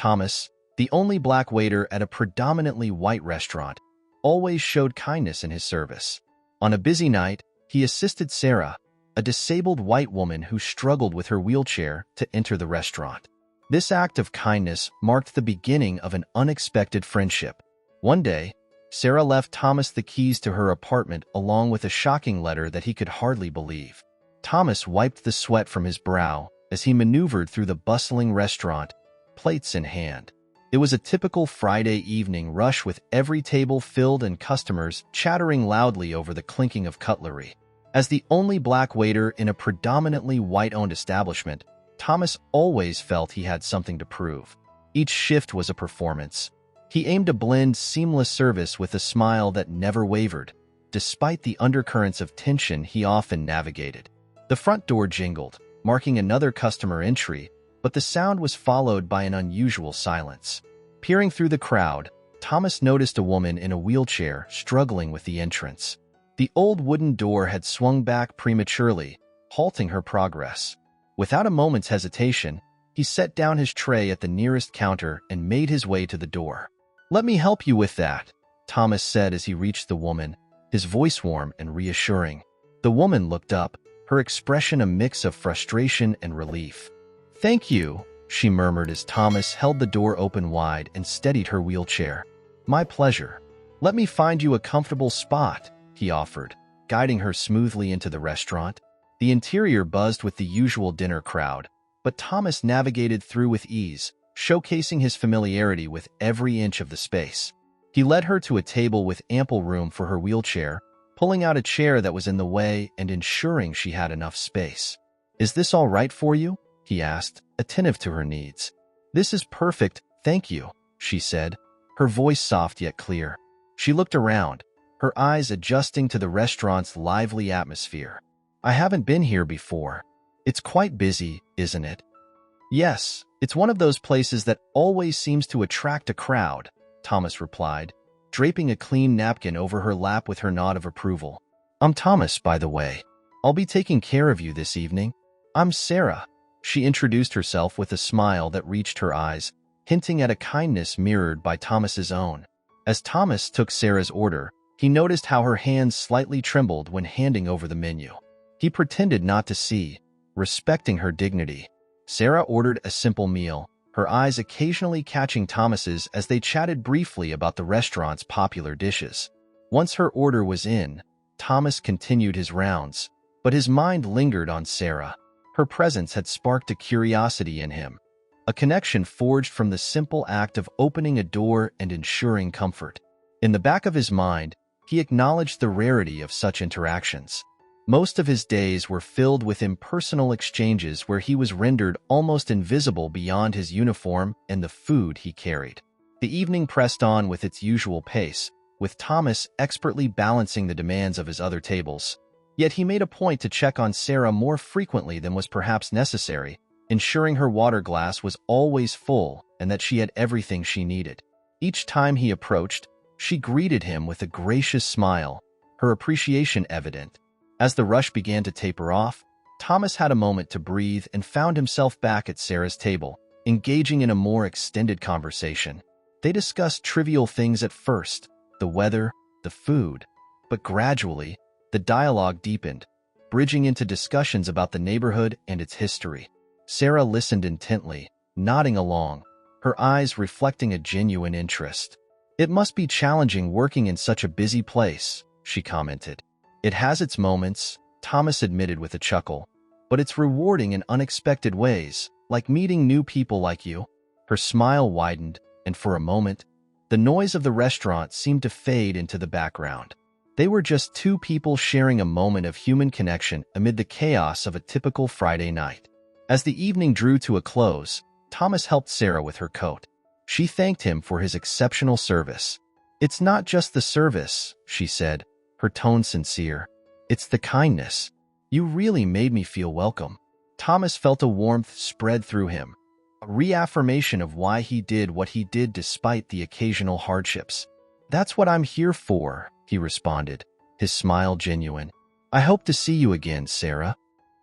Thomas, the only black waiter at a predominantly white restaurant, always showed kindness in his service. On a busy night, he assisted Sarah, a disabled white woman who struggled with her wheelchair, to enter the restaurant. This act of kindness marked the beginning of an unexpected friendship. One day, Sarah left Thomas the keys to her apartment along with a shocking letter that he could hardly believe. Thomas wiped the sweat from his brow as he maneuvered through the bustling restaurant, plates in hand. It was a typical Friday evening rush with every table filled and customers chattering loudly over the clinking of cutlery. As the only black waiter in a predominantly white-owned establishment, Thomas always felt he had something to prove. Each shift was a performance. He aimed to blend seamless service with a smile that never wavered, despite the undercurrents of tension he often navigated. The front door jingled, marking another customer entry, but the sound was followed by an unusual silence. Peering through the crowd, Thomas noticed a woman in a wheelchair struggling with the entrance. The old wooden door had swung back prematurely, halting her progress. Without a moment's hesitation, he set down his tray at the nearest counter and made his way to the door. "Let me help you with that," Thomas said as he reached the woman, his voice warm and reassuring. The woman looked up, her expression a mix of frustration and relief. "Thank you," she murmured as Thomas held the door open wide and steadied her wheelchair. "My pleasure. Let me find you a comfortable spot," he offered, guiding her smoothly into the restaurant. The interior buzzed with the usual dinner crowd, but Thomas navigated through with ease, showcasing his familiarity with every inch of the space. He led her to a table with ample room for her wheelchair, pulling out a chair that was in the way and ensuring she had enough space. "Is this all right for you?" he asked, attentive to her needs. "This is perfect, thank you," she said, her voice soft yet clear. She looked around, her eyes adjusting to the restaurant's lively atmosphere. "I haven't been here before. It's quite busy, isn't it?" "Yes, it's one of those places that always seems to attract a crowd," Thomas replied, draping a clean napkin over her lap with her nod of approval. "I'm Thomas, by the way. I'll be taking care of you this evening. I'm Sarah." She introduced herself with a smile that reached her eyes, hinting at a kindness mirrored by Thomas's own. As Thomas took Sarah's order, he noticed how her hands slightly trembled when handing over the menu. He pretended not to see, respecting her dignity. Sarah ordered a simple meal, her eyes occasionally catching Thomas's as they chatted briefly about the restaurant's popular dishes. Once her order was in, Thomas continued his rounds, but his mind lingered on Sarah. Her presence had sparked a curiosity in him, a connection forged from the simple act of opening a door and ensuring comfort. In the back of his mind, he acknowledged the rarity of such interactions. Most of his days were filled with impersonal exchanges where he was rendered almost invisible beyond his uniform and the food he carried. The evening pressed on with its usual pace, with Thomas expertly balancing the demands of his other tables. Yet he made a point to check on Sarah more frequently than was perhaps necessary, ensuring her water glass was always full and that she had everything she needed. Each time he approached, she greeted him with a gracious smile, her appreciation evident. As the rush began to taper off, Thomas had a moment to breathe and found himself back at Sarah's table, engaging in a more extended conversation. They discussed trivial things at first, the weather, the food, but gradually, the dialogue deepened, bridging into discussions about the neighborhood and its history. Sarah listened intently, nodding along, her eyes reflecting a genuine interest. "It must be challenging working in such a busy place," she commented. "It has its moments," Thomas admitted with a chuckle, "but it's rewarding in unexpected ways, like meeting new people like you." Her smile widened, and for a moment, the noise of the restaurant seemed to fade into the background. They were just two people sharing a moment of human connection amid the chaos of a typical Friday night. As the evening drew to a close, Thomas helped Sarah with her coat. She thanked him for his exceptional service. "It's not just the service," she said, her tone sincere. "It's the kindness. You really made me feel welcome." Thomas felt a warmth spread through him, a reaffirmation of why he did what he did despite the occasional hardships. "That's what I'm here for," he responded, his smile genuine. "I hope to see you again, Sarah."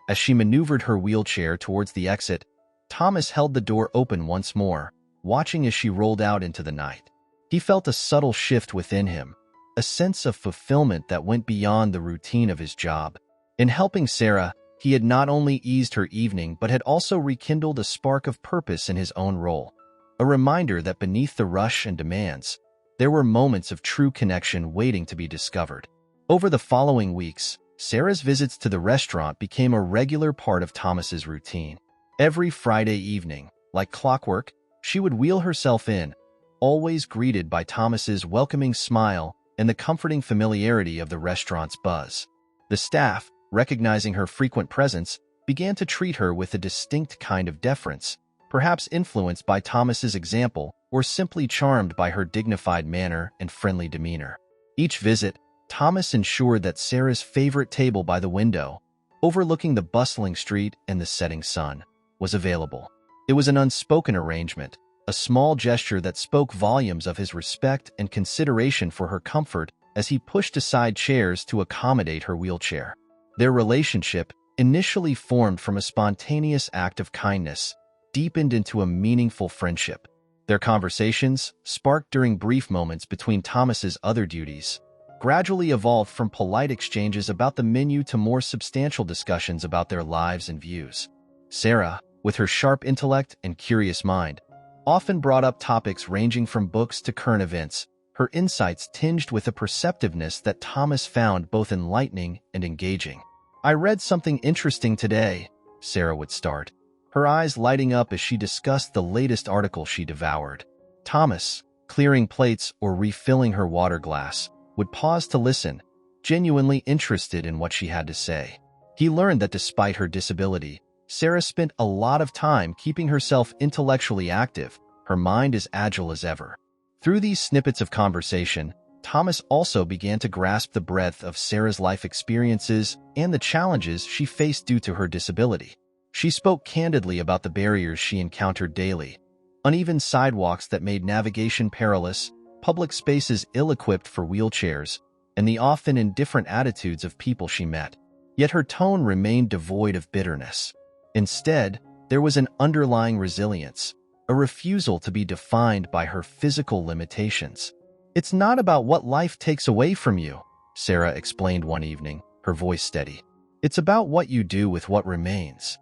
As she maneuvered her wheelchair towards the exit, Thomas held the door open once more, watching as she rolled out into the night. He felt a subtle shift within him, a sense of fulfillment that went beyond the routine of his job. In helping Sarah, he had not only eased her evening but had also rekindled a spark of purpose in his own role, a reminder that beneath the rush and demands, there were moments of true connection waiting to be discovered. Over the following weeks, Sarah's visits to the restaurant became a regular part of Thomas's routine. Every Friday evening, like clockwork, she would wheel herself in, always greeted by Thomas's welcoming smile and the comforting familiarity of the restaurant's buzz. The staff, recognizing her frequent presence, began to treat her with a distinct kind of deference, perhaps influenced by Thomas's example or simply charmed by her dignified manner and friendly demeanor. Each visit, Thomas ensured that Sarah's favorite table by the window, overlooking the bustling street and the setting sun, was available. It was an unspoken arrangement, a small gesture that spoke volumes of his respect and consideration for her comfort as he pushed aside chairs to accommodate her wheelchair. Their relationship, initially formed from a spontaneous act of kindness, deepened into a meaningful friendship. Their conversations, sparked during brief moments between Thomas's other duties, gradually evolved from polite exchanges about the menu to more substantial discussions about their lives and views. Sarah, with her sharp intellect and curious mind, often brought up topics ranging from books to current events, her insights tinged with a perceptiveness that Thomas found both enlightening and engaging. "I read something interesting today," Sarah would start, her eyes lighting up as she discussed the latest article she devoured. Thomas, clearing plates or refilling her water glass, would pause to listen, genuinely interested in what she had to say. He learned that despite her disability, Sarah spent a lot of time keeping herself intellectually active, her mind as agile as ever. Through these snippets of conversation, Thomas also began to grasp the breadth of Sarah's life experiences and the challenges she faced due to her disability. She spoke candidly about the barriers she encountered daily: uneven sidewalks that made navigation perilous, public spaces ill-equipped for wheelchairs, and the often indifferent attitudes of people she met. Yet her tone remained devoid of bitterness. Instead, there was an underlying resilience, a refusal to be defined by her physical limitations. "It's not about what life takes away from you," Sarah explained one evening, her voice steady. "It's about what you do with what remains."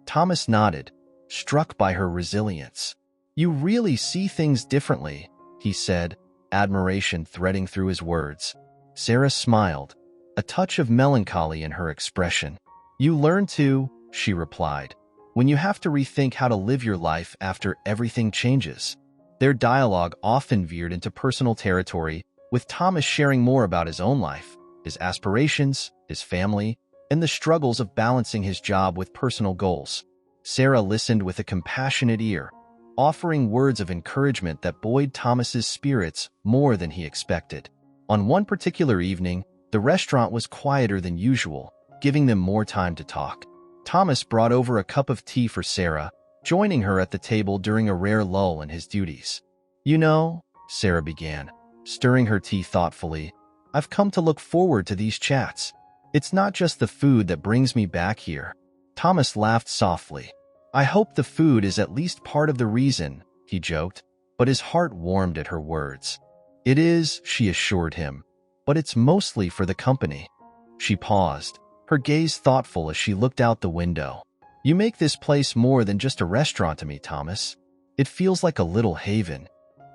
Thomas nodded, struck by her resilience. "You really see things differently," he said, admiration threading through his words. Sarah smiled, a touch of melancholy in her expression. "You learn to," she replied, "when you have to rethink how to live your life after everything changes." Their dialogue often veered into personal territory, with Thomas sharing more about his own life, his aspirations, his family, and the struggles of balancing his job with personal goals. Sarah listened with a compassionate ear, offering words of encouragement that buoyed Thomas's spirits more than he expected. On one particular evening, the restaurant was quieter than usual, giving them more time to talk. Thomas brought over a cup of tea for Sarah, joining her at the table during a rare lull in his duties. "You know," Sarah began, stirring her tea thoughtfully, "I've come to look forward to these chats. It's not just the food that brings me back here." Thomas laughed softly. "I hope the food is at least part of the reason," he joked, but his heart warmed at her words. "It is," she assured him, "but it's mostly for the company." She paused, her gaze thoughtful as she looked out the window. "You make this place more than just a restaurant to me, Thomas. It feels like a little haven."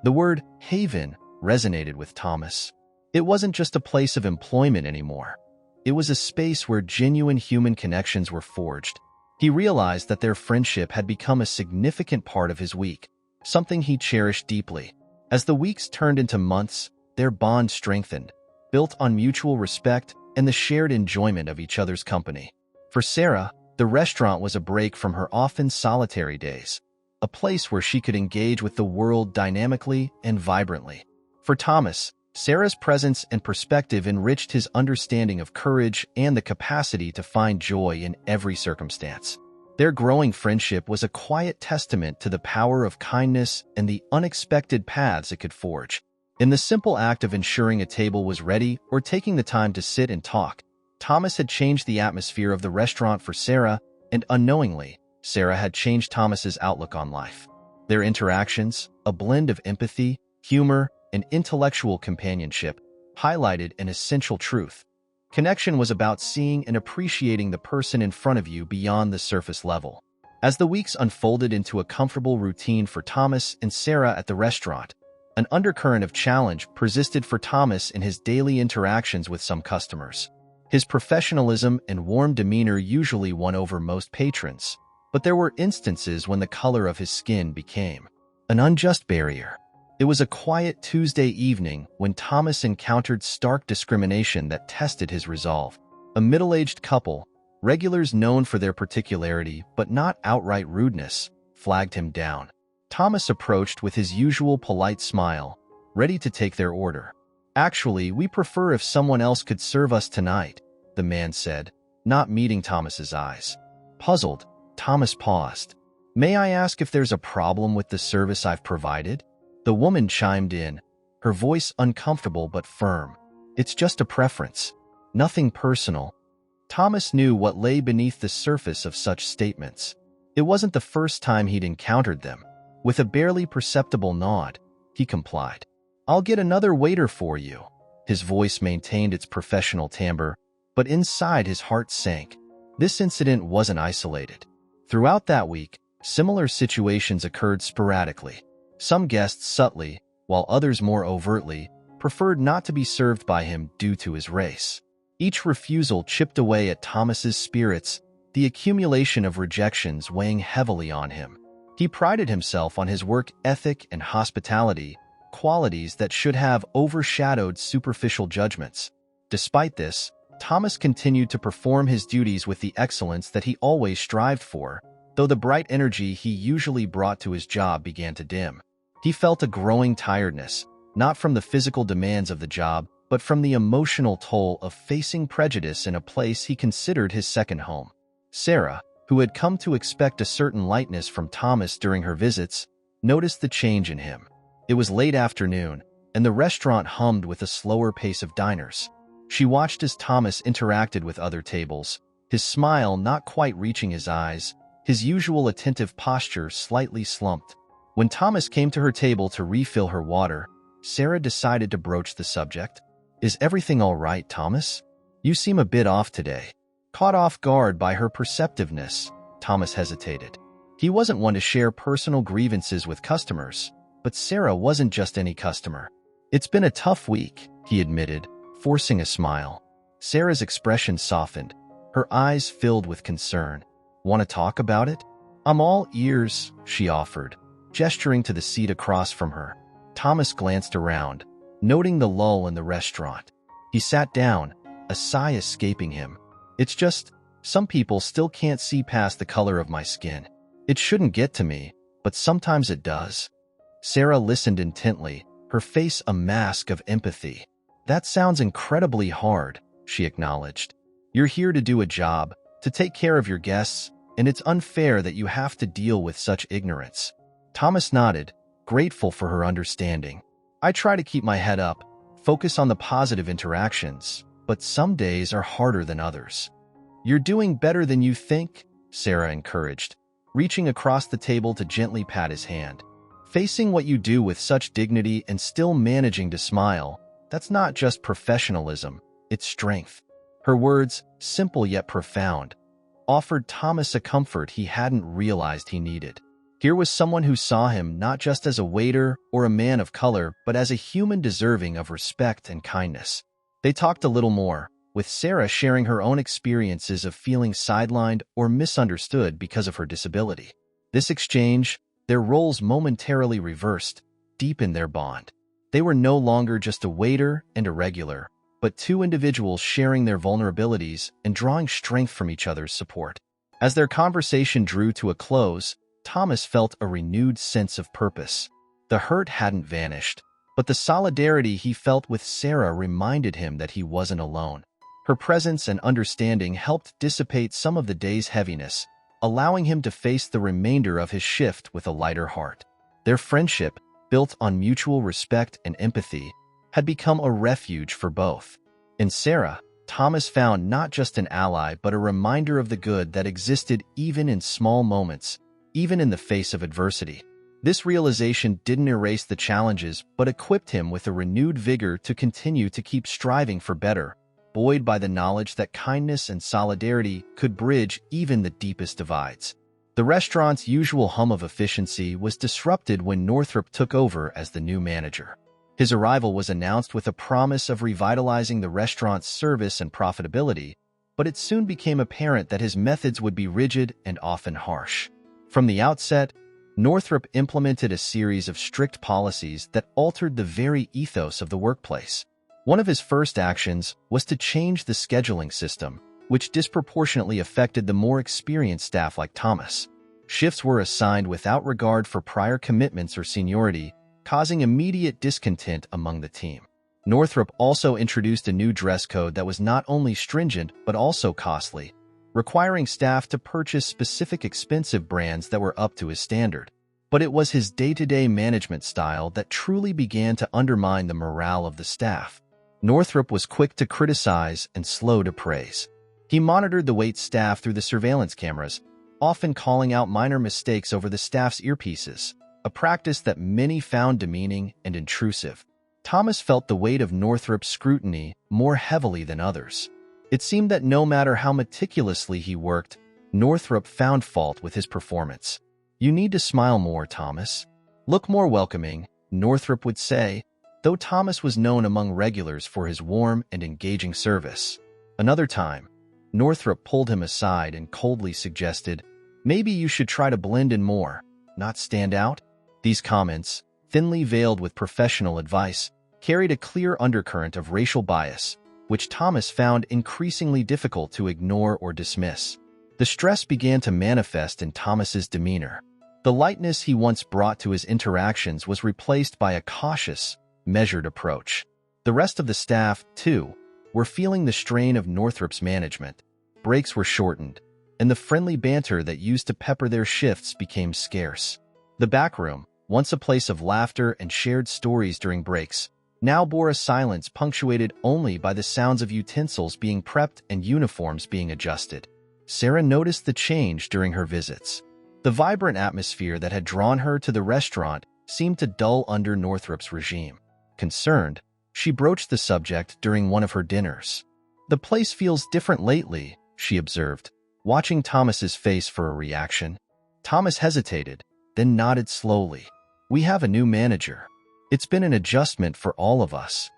The word haven resonated with Thomas. It wasn't just a place of employment anymore. It was a space where genuine human connections were forged. He realized that their friendship had become a significant part of his week, something he cherished deeply. As the weeks turned into months, their bond strengthened, built on mutual respect and the shared enjoyment of each other's company. For Sarah, the restaurant was a break from her often solitary days, a place where she could engage with the world dynamically and vibrantly. For Thomas, Sarah's presence and perspective enriched his understanding of courage and the capacity to find joy in every circumstance. Their growing friendship was a quiet testament to the power of kindness and the unexpected paths it could forge. In the simple act of ensuring a table was ready or taking the time to sit and talk, Thomas had changed the atmosphere of the restaurant for Sarah, and unknowingly, Sarah had changed Thomas's outlook on life. Their interactions, a blend of empathy, humor, and intellectual companionship, highlighted an essential truth. Connection was about seeing and appreciating the person in front of you beyond the surface level. As the weeks unfolded into a comfortable routine for Thomas and Sarah at the restaurant, an undercurrent of challenge persisted for Thomas in his daily interactions with some customers. His professionalism and warm demeanor usually won over most patrons, but there were instances when the color of his skin became an unjust barrier. It was a quiet Tuesday evening when Thomas encountered stark discrimination that tested his resolve. A middle-aged couple, regulars known for their particularity but not outright rudeness, flagged him down. Thomas approached with his usual polite smile, ready to take their order. "Actually, we prefer if someone else could serve us tonight," the man said, not meeting Thomas's eyes. Puzzled, Thomas paused. "May I ask if there's a problem with the service I've provided?" The woman chimed in, her voice uncomfortable but firm. "It's just a preference. Nothing personal." Thomas knew what lay beneath the surface of such statements. It wasn't the first time he'd encountered them. With a barely perceptible nod, he complied. "I'll get another waiter for you." His voice maintained its professional timbre, but inside his heart sank. This incident wasn't isolated. Throughout that week, similar situations occurred sporadically. Some guests subtly, while others more overtly, preferred not to be served by him due to his race. Each refusal chipped away at Thomas's spirits, the accumulation of rejections weighing heavily on him. He prided himself on his work ethic and hospitality, qualities that should have overshadowed superficial judgments. Despite this, Thomas continued to perform his duties with the excellence that he always strived for, though the bright energy he usually brought to his job began to dim. He felt a growing tiredness, not from the physical demands of the job, but from the emotional toll of facing prejudice in a place he considered his second home. Sarah, who had come to expect a certain lightness from Thomas during her visits, noticed the change in him. It was late afternoon, and the restaurant hummed with a slower pace of diners. She watched as Thomas interacted with other tables, his smile not quite reaching his eyes, his usual attentive posture slightly slumped. When Thomas came to her table to refill her water, Sarah decided to broach the subject. "Is everything all right, Thomas? You seem a bit off today." Caught off guard by her perceptiveness, Thomas hesitated. He wasn't one to share personal grievances with customers, but Sarah wasn't just any customer. "It's been a tough week," he admitted, forcing a smile. Sarah's expression softened, her eyes filled with concern. "Want to talk about it?" "I'm all ears," she offered, gesturing to the seat across from her. Thomas glanced around, noting the lull in the restaurant. He sat down, a sigh escaping him. "It's just, some people still can't see past the color of my skin. It shouldn't get to me, but sometimes it does." Sarah listened intently, her face a mask of empathy. "That sounds incredibly hard," she acknowledged. "You're here to do a job, to take care of your guests, and it's unfair that you have to deal with such ignorance." Thomas nodded, grateful for her understanding. "I try to keep my head up, focus on the positive interactions, but some days are harder than others." "You're doing better than you think," Sarah encouraged, reaching across the table to gently pat his hand. "Facing what you do with such dignity and still managing to smile, that's not just professionalism, it's strength." Her words, simple yet profound, offered Thomas a comfort he hadn't realized he needed. Here was someone who saw him not just as a waiter or a man of color, but as a human deserving of respect and kindness. They talked a little more, with Sarah sharing her own experiences of feeling sidelined or misunderstood because of her disability. This exchange, their roles momentarily reversed, deepened their bond. They were no longer just a waiter and a regular, but two individuals sharing their vulnerabilities and drawing strength from each other's support. As their conversation drew to a close, Thomas felt a renewed sense of purpose. The hurt hadn't vanished, but the solidarity he felt with Sarah reminded him that he wasn't alone. Her presence and understanding helped dissipate some of the day's heaviness, allowing him to face the remainder of his shift with a lighter heart. Their friendship, built on mutual respect and empathy, had become a refuge for both. In Sarah, Thomas found not just an ally but a reminder of the good that existed even in small moments, even in the face of adversity. This realization didn't erase the challenges, but equipped him with a renewed vigor to continue to keep striving for better, buoyed by the knowledge that kindness and solidarity could bridge even the deepest divides. The restaurant's usual hum of efficiency was disrupted when Northrop took over as the new manager. His arrival was announced with a promise of revitalizing the restaurant's service and profitability, but it soon became apparent that his methods would be rigid and often harsh. From the outset, Northrop implemented a series of strict policies that altered the very ethos of the workplace. One of his first actions was to change the scheduling system, which disproportionately affected the more experienced staff like Thomas. Shifts were assigned without regard for prior commitments or seniority, causing immediate discontent among the team. Northrop also introduced a new dress code that was not only stringent but also costly, requiring staff to purchase specific expensive brands that were up to his standard. But it was his day-to-day management style that truly began to undermine the morale of the staff. Northrop was quick to criticize and slow to praise. He monitored the wait staff through the surveillance cameras, often calling out minor mistakes over the staff's earpieces, a practice that many found demeaning and intrusive. Thomas felt the weight of Northrop's scrutiny more heavily than others. It seemed that no matter how meticulously he worked, Northrop found fault with his performance. "You need to smile more, Thomas. Look more welcoming," Northrop would say, though Thomas was known among regulars for his warm and engaging service. Another time, Northrop pulled him aside and coldly suggested, "Maybe you should try to blend in more, not stand out." These comments, thinly veiled with professional advice, carried a clear undercurrent of racial bias, which Thomas found increasingly difficult to ignore or dismiss. The stress began to manifest in Thomas's demeanor. The lightness he once brought to his interactions was replaced by a cautious, measured approach. The rest of the staff, too, were feeling the strain of Northrop's management. Breaks were shortened, and the friendly banter that used to pepper their shifts became scarce. The back room, once a place of laughter and shared stories during breaks, now bore a silence punctuated only by the sounds of utensils being prepped and uniforms being adjusted. Sarah noticed the change during her visits. The vibrant atmosphere that had drawn her to the restaurant seemed to dull under Northrop's regime. Concerned, she broached the subject during one of her dinners. "The place feels different lately," she observed, watching Thomas's face for a reaction. Thomas hesitated, then nodded slowly. "We have a new manager. It's been an adjustment for all of us."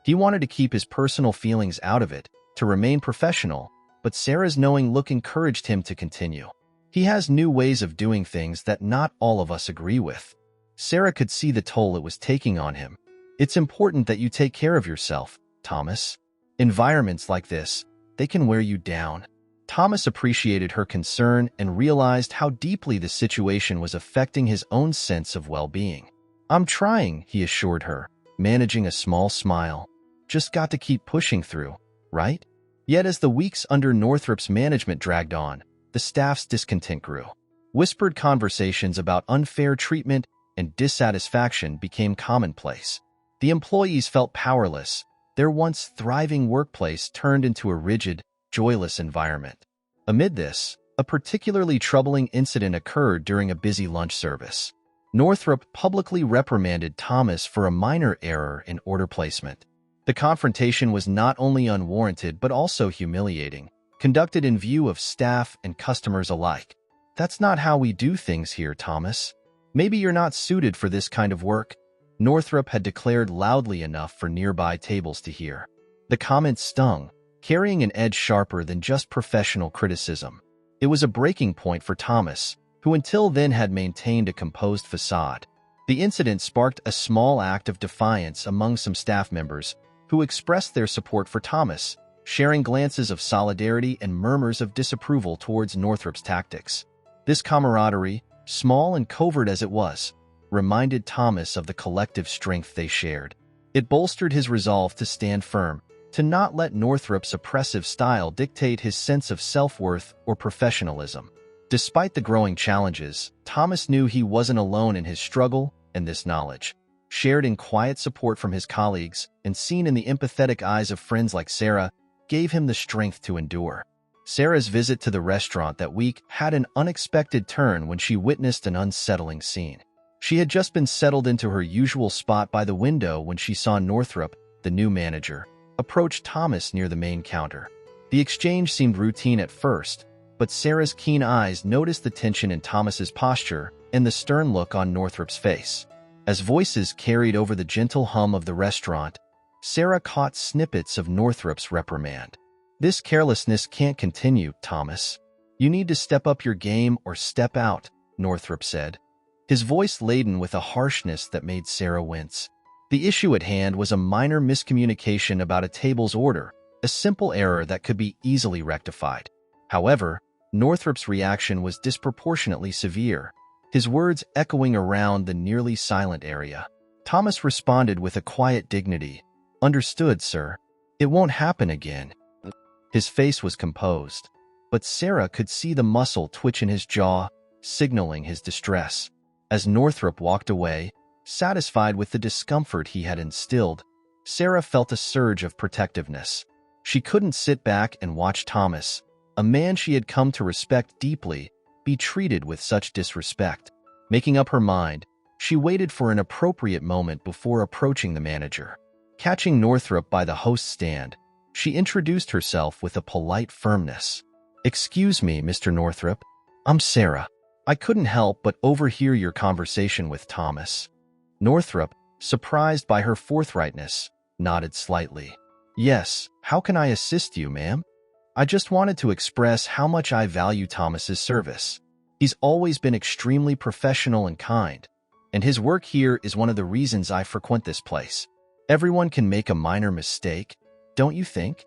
He wanted to keep his personal feelings out of it, to remain professional, but Sarah's knowing look encouraged him to continue. "He has new ways of doing things that not all of us agree with." Sarah could see the toll it was taking on him. "It's important that you take care of yourself, Thomas. Environments like this, they can wear you down." Thomas appreciated her concern and realized how deeply the situation was affecting his own sense of well-being. "I'm trying," he assured her, managing a small smile. "Just got to keep pushing through, right?" Yet as the weeks under Northrop's management dragged on, the staff's discontent grew. Whispered conversations about unfair treatment and dissatisfaction became commonplace. The employees felt powerless. Their once thriving workplace turned into a rigid, joyless environment. Amid this, a particularly troubling incident occurred during a busy lunch service. Northrop publicly reprimanded Thomas for a minor error in order placement. The confrontation was not only unwarranted but also humiliating, conducted in view of staff and customers alike. "That's not how we do things here, Thomas. Maybe you're not suited for this kind of work," Northrop had declared loudly enough for nearby tables to hear. The comment stung, carrying an edge sharper than just professional criticism. It was a breaking point for Thomas, who until then had maintained a composed facade. The incident sparked a small act of defiance among some staff members, who expressed their support for Thomas, sharing glances of solidarity and murmurs of disapproval towards Northrop's tactics. This camaraderie, small and covert as it was, reminded Thomas of the collective strength they shared. It bolstered his resolve to stand firm, to not let Northrop's oppressive style dictate his sense of self-worth or professionalism. Despite the growing challenges, Thomas knew he wasn't alone in his struggle, and this knowledge, shared in quiet support from his colleagues and seen in the empathetic eyes of friends like Sarah, gave him the strength to endure. Sarah's visit to the restaurant that week had an unexpected turn when she witnessed an unsettling scene. She had just been settled into her usual spot by the window when she saw Northrop, the new manager, approach Thomas near the main counter. The exchange seemed routine at first, but Sarah's keen eyes noticed the tension in Thomas's posture and the stern look on Northrop's face. As voices carried over the gentle hum of the restaurant, Sarah caught snippets of Northrop's reprimand. "This carelessness can't continue, Thomas. You need to step up your game or step out," Northrop said, his voice laden with a harshness that made Sarah wince. The issue at hand was a minor miscommunication about a table's order, a simple error that could be easily rectified. However, Northrop's reaction was disproportionately severe, his words echoing around the nearly silent area. Thomas responded with a quiet dignity. "Understood, sir. It won't happen again." His face was composed, but Sarah could see the muscle twitch in his jaw, signaling his distress. As Northrop walked away, satisfied with the discomfort he had instilled, Sarah felt a surge of protectiveness. She couldn't sit back and watch Thomas, a man she had come to respect deeply, be treated with such disrespect. Making up her mind, she waited for an appropriate moment before approaching the manager. Catching Northrop by the host's stand, she introduced herself with a polite firmness. "Excuse me, Mr. Northrop. I'm Sarah. I couldn't help but overhear your conversation with Thomas." Northrop, surprised by her forthrightness, nodded slightly. "Yes, how can I assist you, ma'am? I just wanted to express how much I value Thomas's service. He's always been extremely professional and kind, and his work here is one of the reasons I frequent this place. Everyone can make a minor mistake, don't you think?"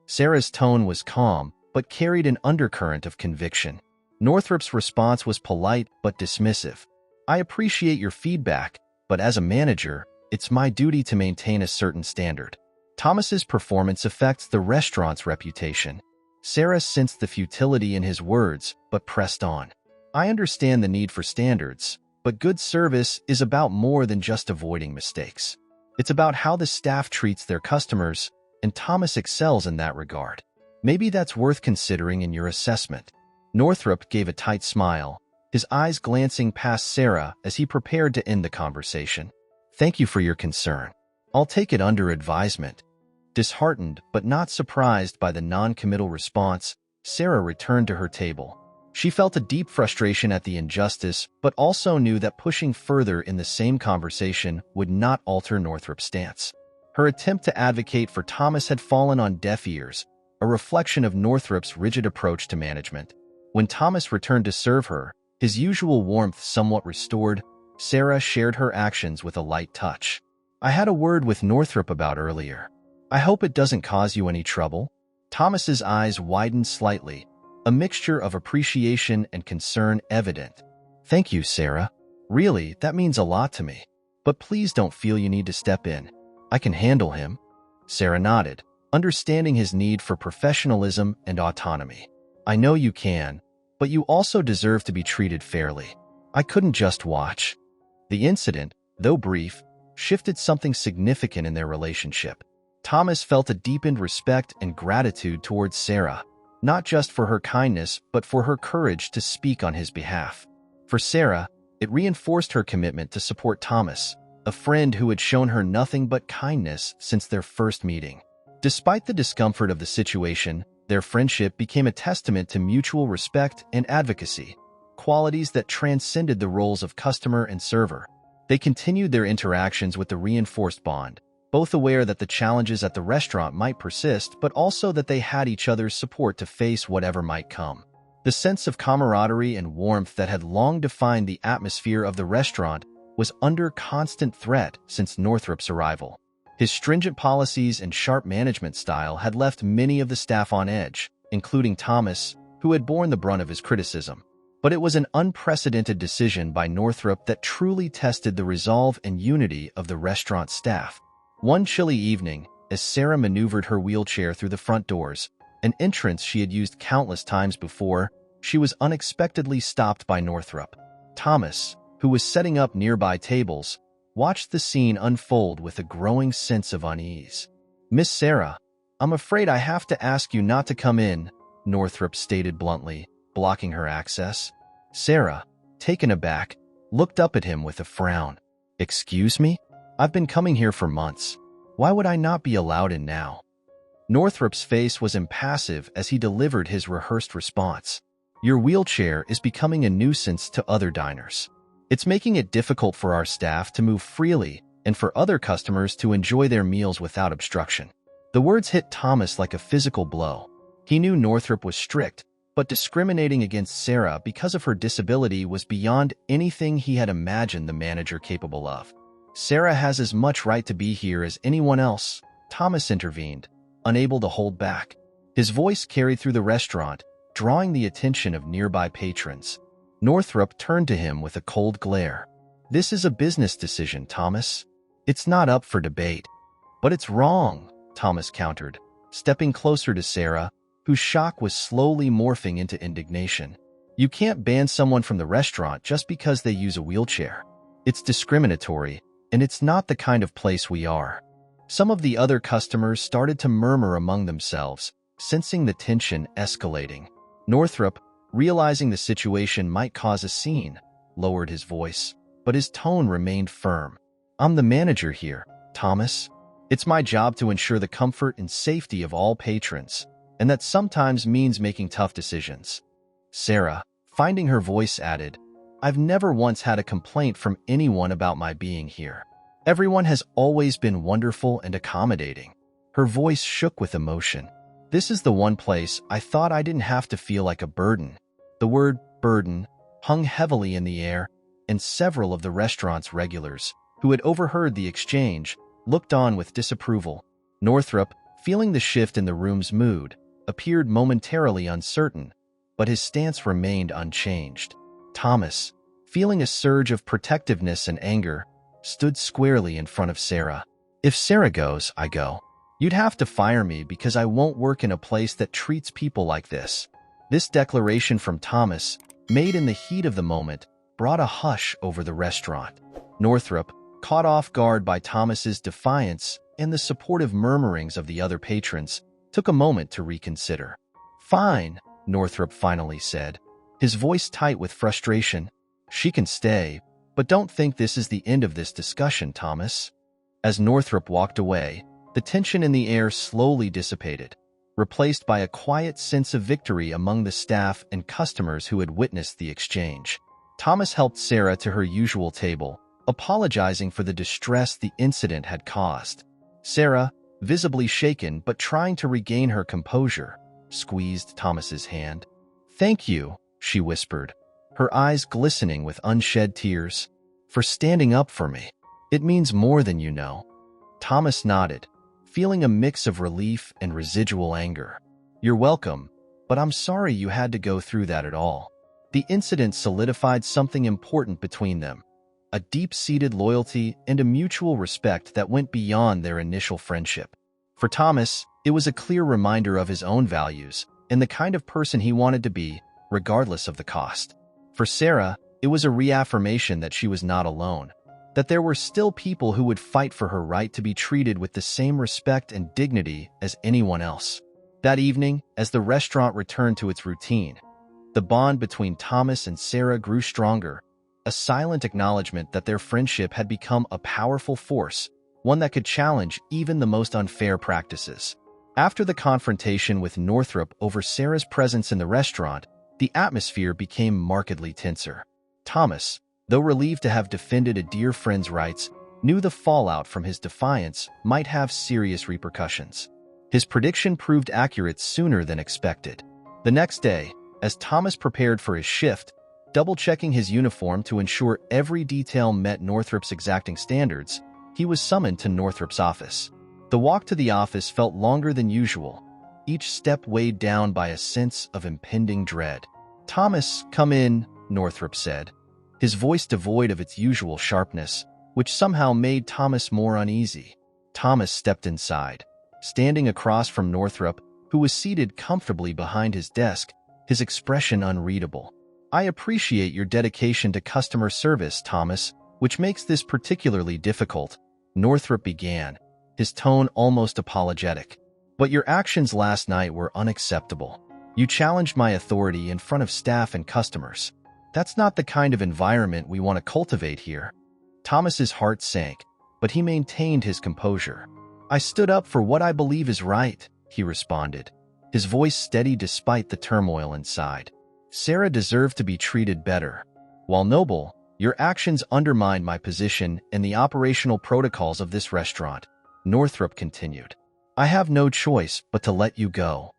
Sarah's tone was calm, but carried an undercurrent of conviction. Northrop's response was polite but dismissive. "I appreciate your feedback, but as a manager, it's my duty to maintain a certain standard. Thomas's performance affects the restaurant's reputation." Sarah sensed the futility in his words, but pressed on. "I understand the need for standards, but good service is about more than just avoiding mistakes. It's about how the staff treats their customers, and Thomas excels in that regard. Maybe that's worth considering in your assessment." Northrop gave a tight smile, his eyes glancing past Sarah as he prepared to end the conversation. "Thank you for your concern. I'll take it under advisement." Disheartened but not surprised by the non-committal response, Sarah returned to her table. She felt a deep frustration at the injustice, but also knew that pushing further in the same conversation would not alter Northrop's stance. Her attempt to advocate for Thomas had fallen on deaf ears, a reflection of Northrop's rigid approach to management. When Thomas returned to serve her, his usual warmth somewhat restored, Sarah shared her actions with a light touch. "I had a word with Northrop about earlier. I hope it doesn't cause you any trouble." Thomas's eyes widened slightly, a mixture of appreciation and concern evident. "Thank you, Sarah. Really, that means a lot to me. But please don't feel you need to step in. I can handle him." Sarah nodded, understanding his need for professionalism and autonomy. "I know you can, but you also deserve to be treated fairly. I couldn't just watch." The incident, though brief, shifted something significant in their relationship. Thomas felt a deepened respect and gratitude towards Sarah, not just for her kindness, but for her courage to speak on his behalf. For Sarah, it reinforced her commitment to support Thomas, a friend who had shown her nothing but kindness since their first meeting. Despite the discomfort of the situation, their friendship became a testament to mutual respect and advocacy, qualities that transcended the roles of customer and server. They continued their interactions with the reinforced bond, both aware that the challenges at the restaurant might persist, but also that they had each other's support to face whatever might come. The sense of camaraderie and warmth that had long defined the atmosphere of the restaurant was under constant threat since Northrop's arrival. His stringent policies and sharp management style had left many of the staff on edge, including Thomas, who had borne the brunt of his criticism. But it was an unprecedented decision by Northrop that truly tested the resolve and unity of the restaurant staff. One chilly evening, as Sarah maneuvered her wheelchair through the front doors, an entrance she had used countless times before, she was unexpectedly stopped by Northrop. Thomas, who was setting up nearby tables, watched the scene unfold with a growing sense of unease. "Miss Sarah, I'm afraid I have to ask you not to come in," Northrop stated bluntly, blocking her access. Sarah, taken aback, looked up at him with a frown. "Excuse me? I've been coming here for months. Why would I not be allowed in now?" Northrop's face was impassive as he delivered his rehearsed response. "Your wheelchair is becoming a nuisance to other diners. It's making it difficult for our staff to move freely and for other customers to enjoy their meals without obstruction." The words hit Thomas like a physical blow. He knew Northrop was strict, but discriminating against Sarah because of her disability was beyond anything he had imagined the manager capable of. "Sarah has as much right to be here as anyone else," Thomas intervened, unable to hold back. His voice carried through the restaurant, drawing the attention of nearby patrons. Northrop turned to him with a cold glare. "This is a business decision, Thomas. It's not up for debate." "But it's wrong," Thomas countered, stepping closer to Sarah, whose shock was slowly morphing into indignation. "You can't ban someone from the restaurant just because they use a wheelchair. It's discriminatory, and it's not the kind of place we are." Some of the other customers started to murmur among themselves, sensing the tension escalating. Northrop, realizing the situation might cause a scene, lowered his voice, but his tone remained firm. "I'm the manager here, Thomas. It's my job to ensure the comfort and safety of all patrons, and that sometimes means making tough decisions." Sarah, finding her voice, added, "I've never once had a complaint from anyone about my being here. Everyone has always been wonderful and accommodating." Her voice shook with emotion. "This is the one place I thought I didn't have to feel like a burden." The word burden hung heavily in the air, and several of the restaurant's regulars, who had overheard the exchange, looked on with disapproval. Northrop, feeling the shift in the room's mood, appeared momentarily uncertain, but his stance remained unchanged. Thomas, feeling a surge of protectiveness and anger, stood squarely in front of Sarah. "If Sarah goes, I go. You'd have to fire me because I won't work in a place that treats people like this." This declaration from Thomas, made in the heat of the moment, brought a hush over the restaurant. Northrop, caught off guard by Thomas's defiance and the supportive murmurings of the other patrons, took a moment to reconsider. "Fine," Northrop finally said, his voice tight with frustration. "She can stay, but don't think this is the end of this discussion, Thomas." As Northrop walked away, the tension in the air slowly dissipated, replaced by a quiet sense of victory among the staff and customers who had witnessed the exchange. Thomas helped Sarah to her usual table, apologizing for the distress the incident had caused. Sarah, visibly shaken but trying to regain her composure, squeezed Thomas's hand. "Thank you," she whispered, her eyes glistening with unshed tears, "for standing up for me. It means more than you know." Thomas nodded, feeling a mix of relief and residual anger. "You're welcome, but I'm sorry you had to go through that at all." The incident solidified something important between them, a deep-seated loyalty and a mutual respect that went beyond their initial friendship. For Thomas, it was a clear reminder of his own values and the kind of person he wanted to be, regardless of the cost. For Sarah, it was a reaffirmation that she was not alone, that there were still people who would fight for her right to be treated with the same respect and dignity as anyone else. That evening, as the restaurant returned to its routine, the bond between Thomas and Sarah grew stronger, a silent acknowledgement that their friendship had become a powerful force, one that could challenge even the most unfair practices. After the confrontation with Northrop over Sarah's presence in the restaurant, the atmosphere became markedly tenser. Thomas, though relieved to have defended a dear friend's rights, knew the fallout from his defiance might have serious repercussions. His prediction proved accurate sooner than expected. The next day, as Thomas prepared for his shift, double-checking his uniform to ensure every detail met Northrop's exacting standards, he was summoned to Northrop's office. The walk to the office felt longer than usual, each step weighed down by a sense of impending dread. "Thomas, come in," Northrop said, his voice devoid of its usual sharpness, which somehow made Thomas more uneasy. Thomas stepped inside, standing across from Northrop, who was seated comfortably behind his desk, his expression unreadable. "I appreciate your dedication to customer service, Thomas, which makes this particularly difficult," Northrop began, his tone almost apologetic. "But your actions last night were unacceptable. You challenged my authority in front of staff and customers." That's not the kind of environment we want to cultivate here. Thomas's heart sank, but he maintained his composure. I stood up for what I believe is right, he responded, his voice steady despite the turmoil inside. Sarah deserved to be treated better. While noble, your actions undermine my position and the operational protocols of this restaurant, Northrop continued. I have no choice but to let you go.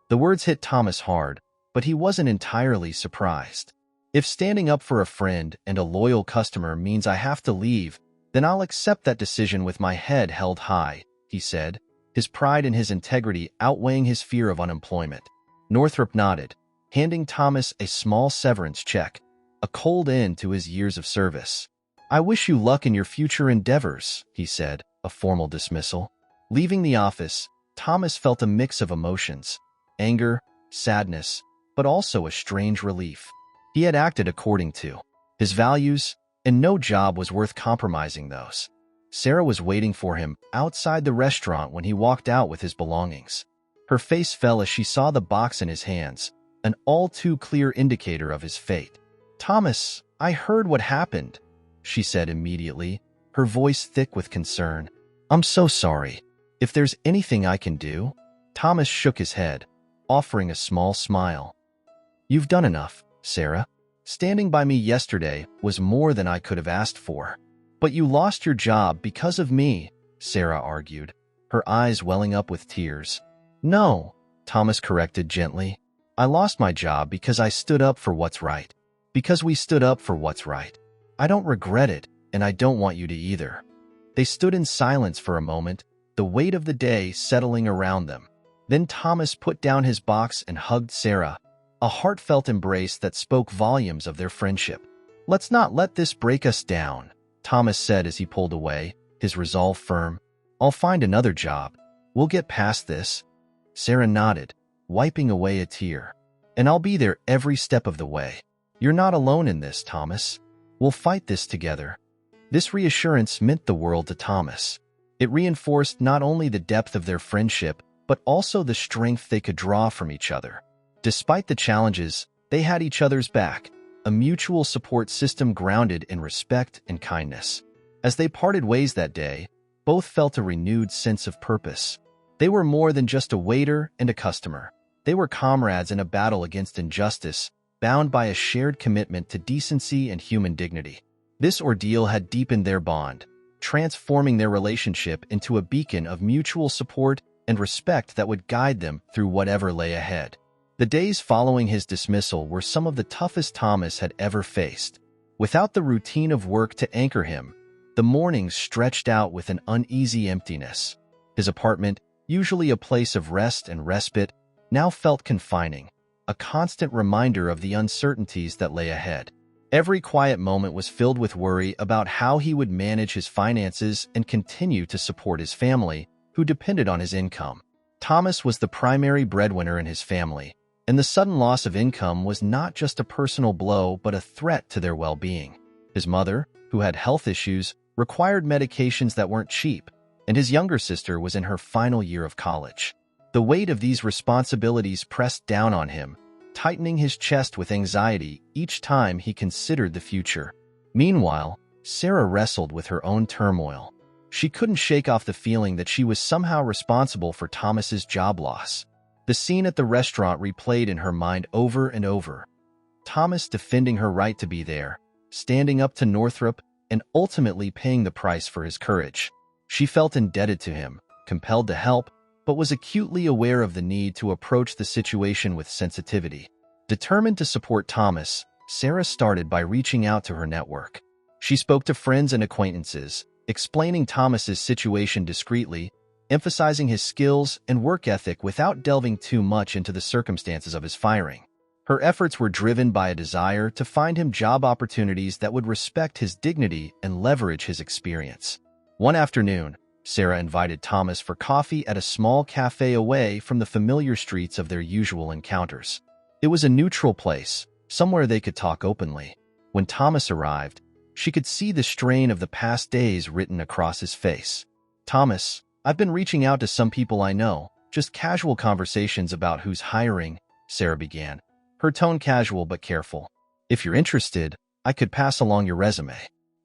The words hit Thomas hard, but he wasn't entirely surprised. If standing up for a friend and a loyal customer means I have to leave, then I'll accept that decision with my head held high, he said, his pride in his integrity outweighing his fear of unemployment. Northrop nodded, handing Thomas a small severance check, a cold end to his years of service. I wish you luck in your future endeavors, he said, a formal dismissal. Leaving the office, Thomas felt a mix of emotions, anger, sadness, but also a strange relief. He had acted according to his values, and no job was worth compromising those. Sarah was waiting for him outside the restaurant when he walked out with his belongings. Her face fell as she saw the box in his hands, an all-too-clear indicator of his fate. Thomas, I heard what happened, she said immediately, her voice thick with concern. I'm so sorry. If there's anything I can do? Thomas shook his head, offering a small smile. You've done enough, Sarah. Standing by me yesterday was more than I could have asked for. But you lost your job because of me, Sarah argued, her eyes welling up with tears. No, Thomas corrected gently. I lost my job because I stood up for what's right. Because we stood up for what's right. I don't regret it, and I don't want you to either. They stood in silence for a moment, the weight of the day settling around them. Then Thomas put down his box and hugged Sarah, a heartfelt embrace that spoke volumes of their friendship. Let's not let this break us down, Thomas said as he pulled away, his resolve firm. I'll find another job. We'll get past this. Sarah nodded, wiping away a tear. And I'll be there every step of the way. You're not alone in this, Thomas. We'll fight this together. This reassurance meant the world to Thomas. It reinforced not only the depth of their friendship, but also the strength they could draw from each other. Despite the challenges, they had each other's back, a mutual support system grounded in respect and kindness. As they parted ways that day, both felt a renewed sense of purpose. They were more than just a waiter and a customer. They were comrades in a battle against injustice, bound by a shared commitment to decency and human dignity. This ordeal had deepened their bond, transforming their relationship into a beacon of mutual support and respect that would guide them through whatever lay ahead. The days following his dismissal were some of the toughest Thomas had ever faced. Without the routine of work to anchor him, the mornings stretched out with an uneasy emptiness. His apartment, usually a place of rest and respite, now felt confining, a constant reminder of the uncertainties that lay ahead. Every quiet moment was filled with worry about how he would manage his finances and continue to support his family, who depended on his income. Thomas was the primary breadwinner in his family, and the sudden loss of income was not just a personal blow but a threat to their well-being. His mother, who had health issues, required medications that weren't cheap, and his younger sister was in her final year of college. The weight of these responsibilities pressed down on him, tightening his chest with anxiety each time he considered the future. Meanwhile, Sarah wrestled with her own turmoil. She couldn't shake off the feeling that she was somehow responsible for Thomas's job loss. The scene at the restaurant replayed in her mind over and over. Thomas defending her right to be there, standing up to Northrop, and ultimately paying the price for his courage. She felt indebted to him, compelled to help, but was acutely aware of the need to approach the situation with sensitivity. Determined to support Thomas, Sarah started by reaching out to her network. She spoke to friends and acquaintances, explaining Thomas's situation discreetly, emphasizing his skills and work ethic without delving too much into the circumstances of his firing. Her efforts were driven by a desire to find him job opportunities that would respect his dignity and leverage his experience. One afternoon, Sarah invited Thomas for coffee at a small cafe away from the familiar streets of their usual encounters. It was a neutral place, somewhere they could talk openly. When Thomas arrived, she could see the strain of the past days written across his face. Thomas, I've been reaching out to some people I know, just casual conversations about who's hiring, Sarah began, her tone casual but careful. If you're interested, I could pass along your resume.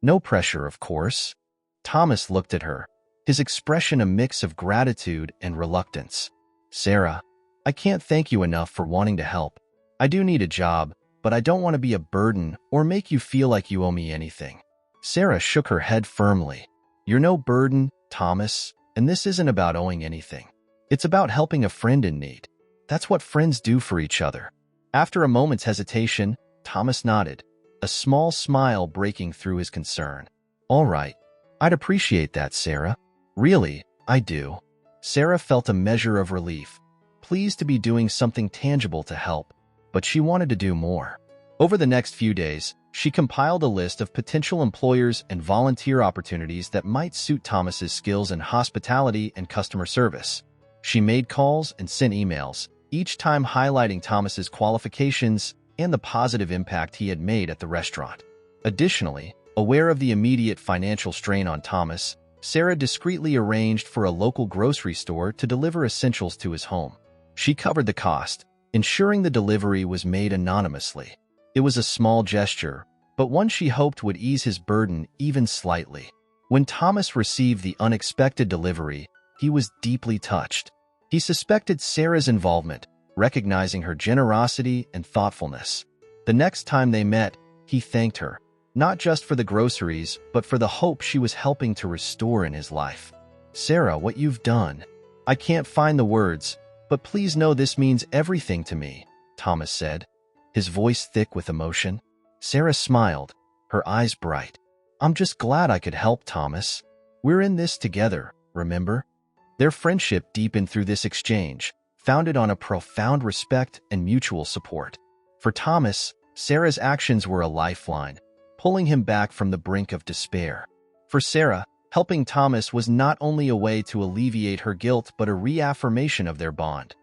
No pressure, of course. Thomas looked at her, his expression a mix of gratitude and reluctance. Sarah, I can't thank you enough for wanting to help. I do need a job, but I don't want to be a burden or make you feel like you owe me anything. Sarah shook her head firmly. You're no burden, Thomas, and this isn't about owing anything. It's about helping a friend in need. That's what friends do for each other. After a moment's hesitation, Thomas nodded, a small smile breaking through his concern. All right, I'd appreciate that, Sarah. Really, I do. Sarah felt a measure of relief, pleased to be doing something tangible to help, but she wanted to do more. Over the next few days, she compiled a list of potential employers and volunteer opportunities that might suit Thomas's skills in hospitality and customer service. She made calls and sent emails, each time highlighting Thomas's qualifications and the positive impact he had made at the restaurant. Additionally, aware of the immediate financial strain on Thomas, Sarah discreetly arranged for a local grocery store to deliver essentials to his home. She covered the cost, ensuring the delivery was made anonymously. It was a small gesture, but one she hoped would ease his burden even slightly. When Thomas received the unexpected delivery, he was deeply touched. He suspected Sarah's involvement, recognizing her generosity and thoughtfulness. The next time they met, he thanked her, not just for the groceries, but for the hope she was helping to restore in his life. Sarah, what you've done. I can't find the words, but please know this means everything to me, Thomas said, his voice thick with emotion. Sarah smiled, her eyes bright. I'm just glad I could help, Thomas. We're in this together, remember? Their friendship deepened through this exchange, founded on a profound respect and mutual support. For Thomas, Sarah's actions were a lifeline, pulling him back from the brink of despair. For Sarah, helping Thomas was not only a way to alleviate her guilt but a reaffirmation of their bond,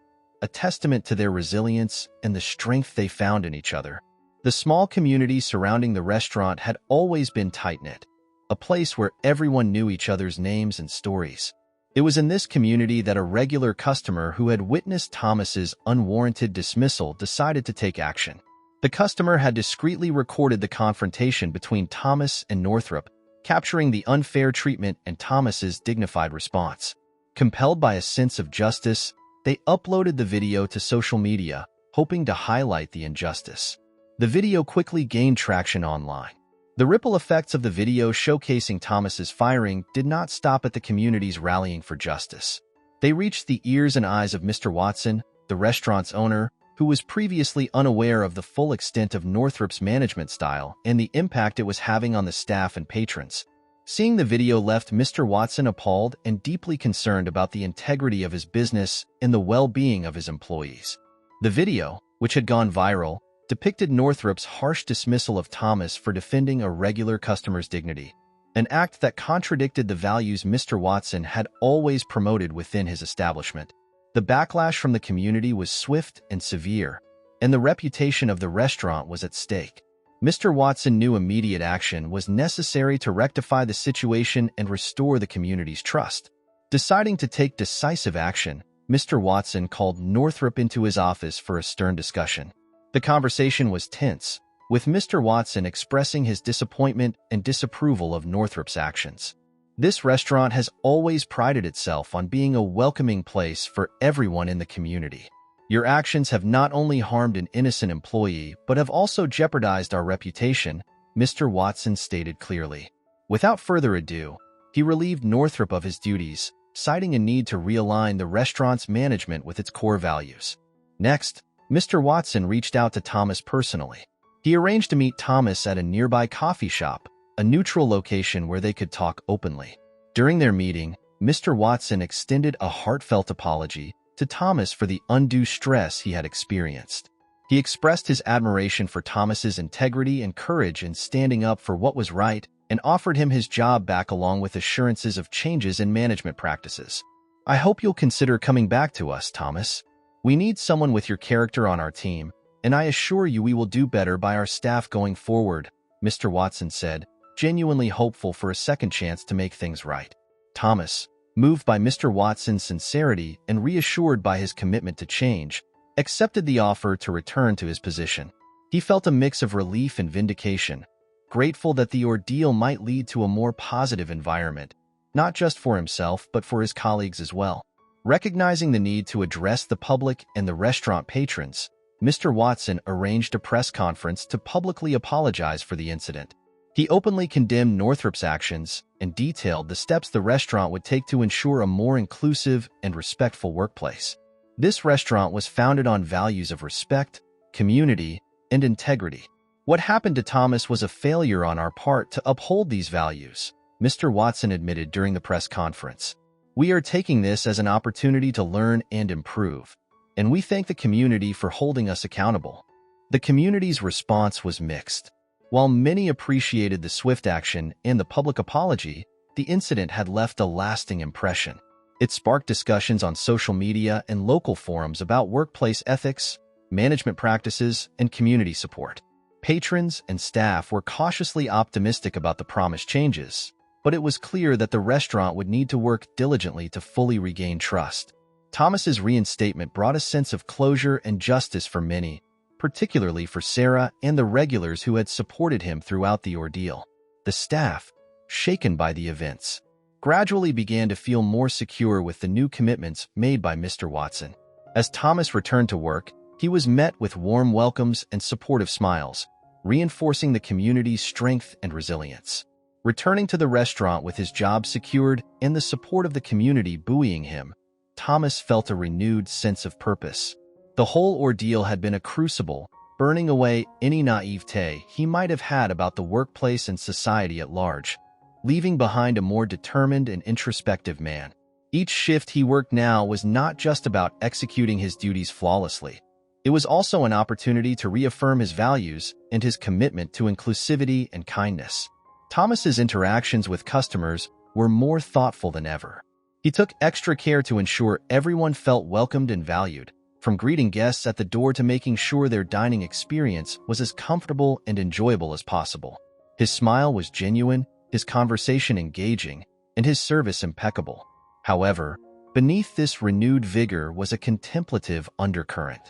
a testament to their resilience and the strength they found in each other. The small community surrounding the restaurant had always been tight-knit, a place where everyone knew each other's names and stories. It was in this community that a regular customer who had witnessed Thomas's unwarranted dismissal decided to take action. The customer had discreetly recorded the confrontation between Thomas and Northrop, capturing the unfair treatment and Thomas's dignified response. Compelled by a sense of justice, they uploaded the video to social media, hoping to highlight the injustice. The video quickly gained traction online. The ripple effects of the video showcasing Thomas's firing did not stop at the community's rallying for justice. They reached the ears and eyes of Mr. Watson, the restaurant's owner, who was previously unaware of the full extent of Northrop's management style and the impact it was having on the staff and patrons. Seeing the video left Mr. Watson appalled and deeply concerned about the integrity of his business and the well-being of his employees. The video, which had gone viral, depicted Northrop's harsh dismissal of Thomas for defending a regular customer's dignity, an act that contradicted the values Mr. Watson had always promoted within his establishment. The backlash from the community was swift and severe, and the reputation of the restaurant was at stake. Mr. Watson knew immediate action was necessary to rectify the situation and restore the community's trust. Deciding to take decisive action, Mr. Watson called Northrop into his office for a stern discussion. The conversation was tense, with Mr. Watson expressing his disappointment and disapproval of Northrop's actions. This restaurant has always prided itself on being a welcoming place for everyone in the community. Your actions have not only harmed an innocent employee, but have also jeopardized our reputation, Mr. Watson stated clearly. Without further ado, he relieved Northrop of his duties, citing a need to realign the restaurant's management with its core values. Next, Mr. Watson reached out to Thomas personally. He arranged to meet Thomas at a nearby coffee shop, a neutral location where they could talk openly. During their meeting, Mr. Watson extended a heartfelt apology to Thomas for the undue stress he had experienced. He expressed his admiration for Thomas's integrity and courage in standing up for what was right and offered him his job back along with assurances of changes in management practices. I hope you'll consider coming back to us, Thomas. We need someone with your character on our team, and I assure you we will do better by our staff going forward, Mr. Watson said, genuinely hopeful for a second chance to make things right. Thomas, moved by Mr. Watson's sincerity and reassured by his commitment to change, accepted the offer to return to his position. He felt a mix of relief and vindication, grateful that the ordeal might lead to a more positive environment, not just for himself but for his colleagues as well. Recognizing the need to address the public and the restaurant patrons, Mr. Watson arranged a press conference to publicly apologize for the incident. He openly condemned Northrop's actions and detailed the steps the restaurant would take to ensure a more inclusive and respectful workplace. This restaurant was founded on values of respect, community, and integrity. What happened to Thomas was a failure on our part to uphold these values, Mr. Watson admitted during the press conference. We are taking this as an opportunity to learn and improve, and we thank the community for holding us accountable. The community's response was mixed. While many appreciated the swift action and the public apology, the incident had left a lasting impression. It sparked discussions on social media and local forums about workplace ethics, management practices, and community support. Patrons and staff were cautiously optimistic about the promised changes, but it was clear that the restaurant would need to work diligently to fully regain trust. Thomas's reinstatement brought a sense of closure and justice for many, particularly for Sarah and the regulars who had supported him throughout the ordeal. The staff, shaken by the events, gradually began to feel more secure with the new commitments made by Mr. Watson. As Thomas returned to work, he was met with warm welcomes and supportive smiles, reinforcing the community's strength and resilience. Returning to the restaurant with his job secured and the support of the community buoying him, Thomas felt a renewed sense of purpose. The whole ordeal had been a crucible, burning away any naivete he might have had about the workplace and society at large, leaving behind a more determined and introspective man. Each shift he worked now was not just about executing his duties flawlessly. It was also an opportunity to reaffirm his values and his commitment to inclusivity and kindness. Thomas's interactions with customers were more thoughtful than ever. He took extra care to ensure everyone felt welcomed and valued, from greeting guests at the door to making sure their dining experience was as comfortable and enjoyable as possible. His smile was genuine, his conversation engaging, and his service impeccable. However, beneath this renewed vigor was a contemplative undercurrent.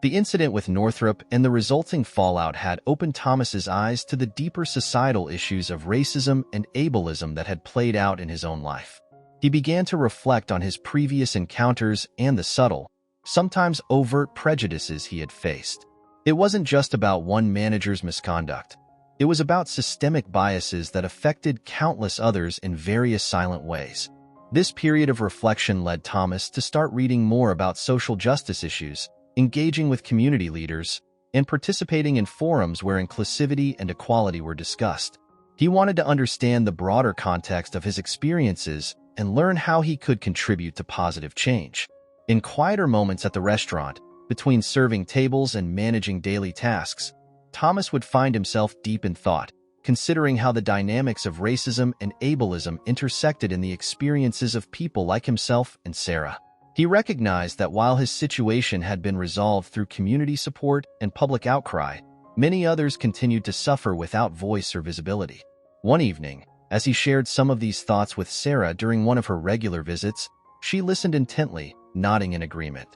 The incident with Northrop and the resulting fallout had opened Thomas's eyes to the deeper societal issues of racism and ableism that had played out in his own life. He began to reflect on his previous encounters and the subtle, sometimes overt prejudices he had faced. It wasn't just about one manager's misconduct. It was about systemic biases that affected countless others in various silent ways. This period of reflection led Thomas to start reading more about social justice issues, engaging with community leaders, and participating in forums where inclusivity and equality were discussed. He wanted to understand the broader context of his experiences and learn how he could contribute to positive change. In quieter moments at the restaurant, between serving tables and managing daily tasks, Thomas would find himself deep in thought, considering how the dynamics of racism and ableism intersected in the experiences of people like himself and Sarah. He recognized that while his situation had been resolved through community support and public outcry, many others continued to suffer without voice or visibility. One evening, as he shared some of these thoughts with Sarah during one of her regular visits, she listened intently, nodding in agreement.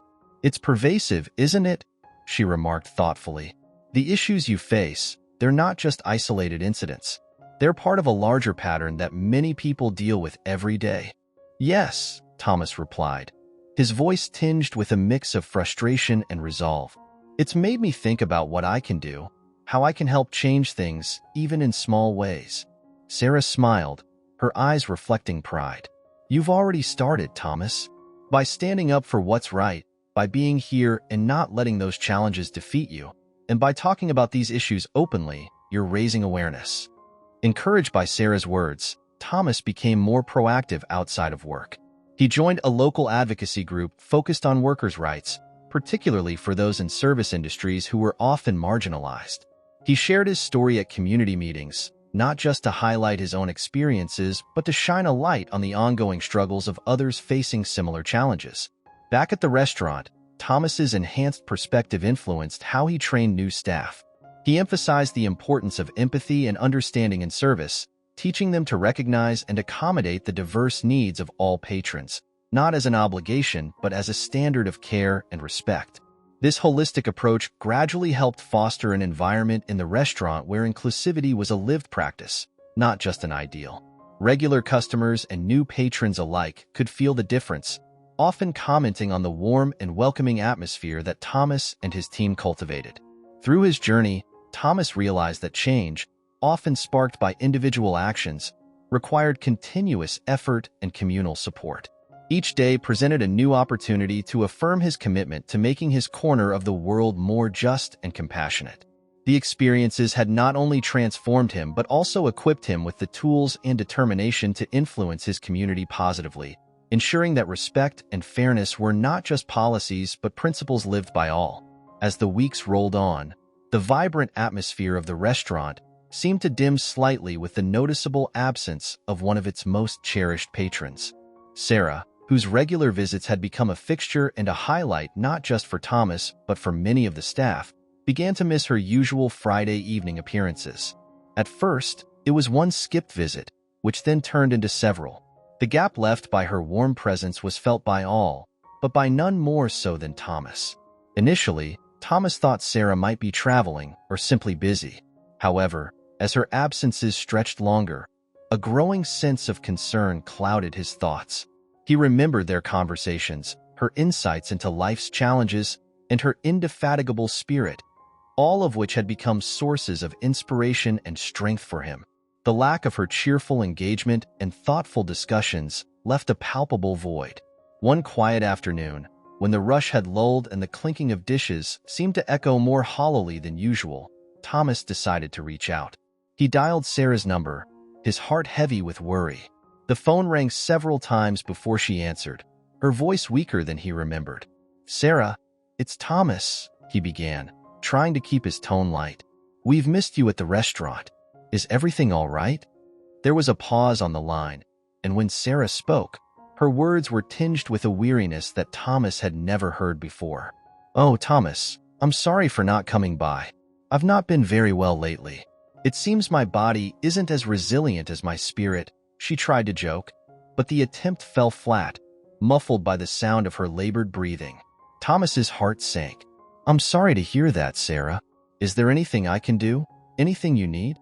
"It's pervasive, isn't it?" she remarked thoughtfully. "The issues you face, they're not just isolated incidents. They're part of a larger pattern that many people deal with every day." "Yes," Thomas replied, his voice tinged with a mix of frustration and resolve. "It's made me think about what I can do, how I can help change things, even in small ways." Sarah smiled, her eyes reflecting pride. "You've already started, Thomas. By standing up for what's right, by being here and not letting those challenges defeat you, and by talking about these issues openly, you're raising awareness." Encouraged by Sarah's words, Thomas became more proactive outside of work. He joined a local advocacy group focused on workers' rights, particularly for those in service industries who were often marginalized. He shared his story at community meetings, not just to highlight his own experiences, but to shine a light on the ongoing struggles of others facing similar challenges. Back at the restaurant, Thomas's enhanced perspective influenced how he trained new staff. He emphasized the importance of empathy and understanding in service, teaching them to recognize and accommodate the diverse needs of all patrons, not as an obligation but as a standard of care and respect. This holistic approach gradually helped foster an environment in the restaurant where inclusivity was a lived practice, not just an ideal. Regular customers and new patrons alike could feel the difference, often commenting on the warm and welcoming atmosphere that Thomas and his team cultivated. Through his journey, Thomas realized that change, often sparked by individual actions, required continuous effort and communal support. Each day presented a new opportunity to affirm his commitment to making his corner of the world more just and compassionate. The experiences had not only transformed him but also equipped him with the tools and determination to influence his community positively, ensuring that respect and fairness were not just policies but principles lived by all. As the weeks rolled on, the vibrant atmosphere of the restaurant seemed to dim slightly with the noticeable absence of one of its most cherished patrons. Sarah, whose regular visits had become a fixture and a highlight not just for Thomas but for many of the staff, began to miss her usual Friday evening appearances. At first, it was one skipped visit, which then turned into several. The gap left by her warm presence was felt by all, but by none more so than Thomas. Initially, Thomas thought Sarah might be traveling or simply busy. However, as her absences stretched longer, a growing sense of concern clouded his thoughts. He remembered their conversations, her insights into life's challenges, and her indefatigable spirit, all of which had become sources of inspiration and strength for him. The lack of her cheerful engagement and thoughtful discussions left a palpable void. One quiet afternoon, when the rush had lulled and the clinking of dishes seemed to echo more hollowly than usual, Thomas decided to reach out. He dialed Sarah's number, his heart heavy with worry. The phone rang several times before she answered, her voice weaker than he remembered. "Sarah, it's Thomas," he began, trying to keep his tone light. "We've missed you at the restaurant. Is everything all right?" There was a pause on the line, and when Sarah spoke, her words were tinged with a weariness that Thomas had never heard before. "Oh, Thomas, I'm sorry for not coming by. I've not been very well lately. It seems my body isn't as resilient as my spirit," she tried to joke, but the attempt fell flat, muffled by the sound of her labored breathing. Thomas's heart sank. "I'm sorry to hear that, Sarah. Is there anything I can do? Anything you need?"